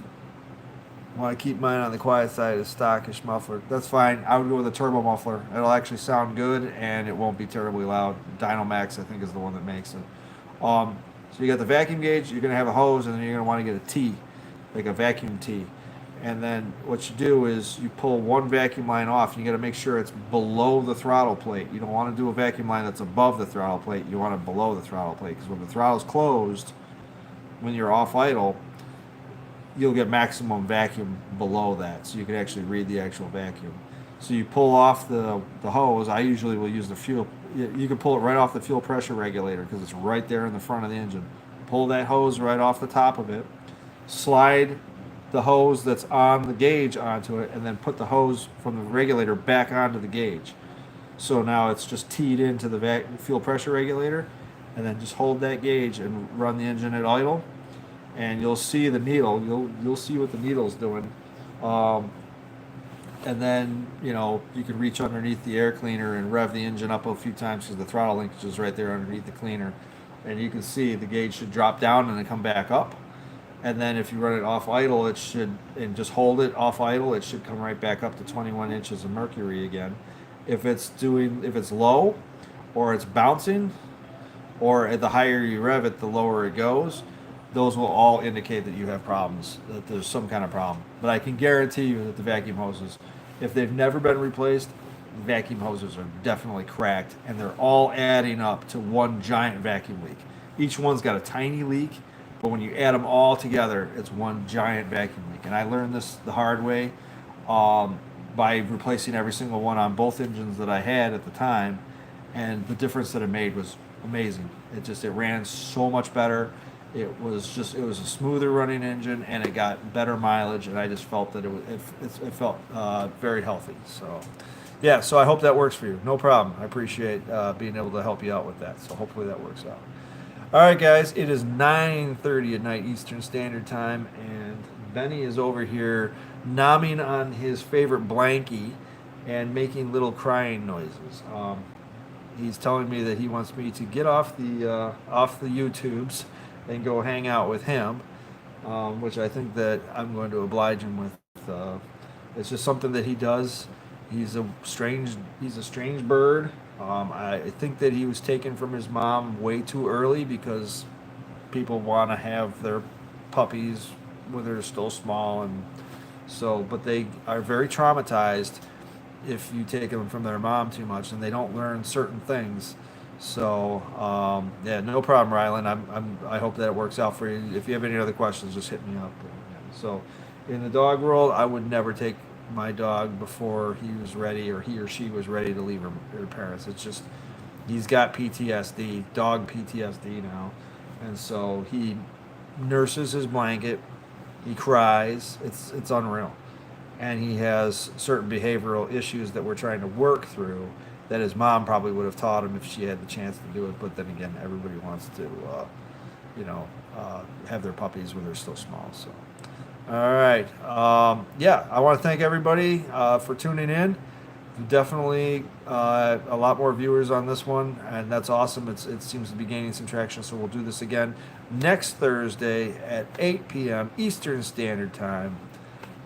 I want to keep mine on the quiet side of stockish muffler. That's fine. I would go with a turbo muffler. It'll actually sound good and it won't be terribly loud. Dynamax, I think, is the one that makes it. So you got the vacuum gauge. You're going to have a hose, and then you're going to want to get a T, like a vacuum T. And then what you do is you pull one vacuum line off, and you got to make sure it's below the throttle plate. You don't want to do a vacuum line that's above the throttle plate. You want it below the throttle plate, because when the throttle's closed, when you're off idle, you'll get maximum vacuum below that, so you can actually read the actual vacuum. So you pull off the hose. I usually will use the fuel. You can pull it right off the fuel pressure regulator because it's right there in the front of the engine. Pull that hose right off the top of it. Slide the hose that's on the gauge onto it, and then put the hose from the regulator back onto the gauge. So now it's just teed into the fuel pressure regulator, and then just hold that gauge and run the engine at idle, and you'll see the needle. You'll see what the needle's doing. And then, you can reach underneath the air cleaner and rev the engine up a few times because the throttle linkage is right there underneath the cleaner. And you can see the gauge should drop down and then come back up. And then if you run it off idle, and just hold it off idle, it should come right back up to 21 inches of mercury again. If it's low, or it's bouncing, or the higher you rev it, the lower it goes, those will all indicate that you have problems, that there's some kind of problem. But I can guarantee you that the vacuum hoses, if they've never been replaced, vacuum hoses are definitely cracked, and they're all adding up to one giant vacuum leak. Each one's got a tiny leak, but when you add them all together, it's one giant vacuum leak. And I learned this the hard way by replacing every single one on both engines that I had at the time, and the difference that it made was amazing. It ran so much better. It was a smoother running engine, and it got better mileage, and I just felt that it felt very healthy. So, yeah, so I hope that works for you. No problem. I appreciate being able to help you out with that. So hopefully that works out. All right, guys, it is 9:30 at night Eastern Standard Time, and Benny is over here nomming on his favorite blankie and making little crying noises. He's telling me that he wants me to get off the YouTubes and go hang out with him, which I think that I'm going to oblige him with. It's just something that he does. He's a strange bird. I think that he was taken from his mom way too early because people want to have their puppies when they're still small, and so, but they are very traumatized if you take them from their mom too much, and they don't learn certain things. So, yeah, no problem, Rylan. I hope that it works out for you. If you have any other questions, just hit me up. So, in the dog world, I would never take my dog before he was ready, or he or she was ready to leave her parents. It's just, he's got PTSD, dog PTSD now. And so he nurses his blanket, he cries, it's unreal. And he has certain behavioral issues that we're trying to work through that his mom probably would have taught him if she had the chance to do it. But then again, everybody wants to, have their puppies when they're still small. So, all right. Yeah, I want to thank everybody for tuning in. Definitely a lot more viewers on this one, and that's awesome. It seems to be gaining some traction, so we'll do this again next Thursday at 8 p.m. Eastern Standard Time.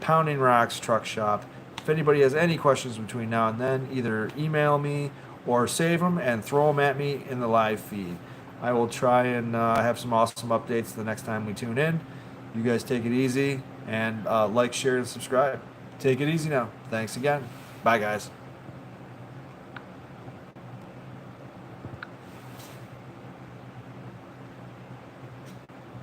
Pounding Rocks Truck Shop. If anybody has any questions between now and then, either email me or save them and throw them at me in the live feed. I will try and have some awesome updates the next time we tune in. You guys take it easy, and like, share, and subscribe. Take it easy now. Thanks again. Bye, guys.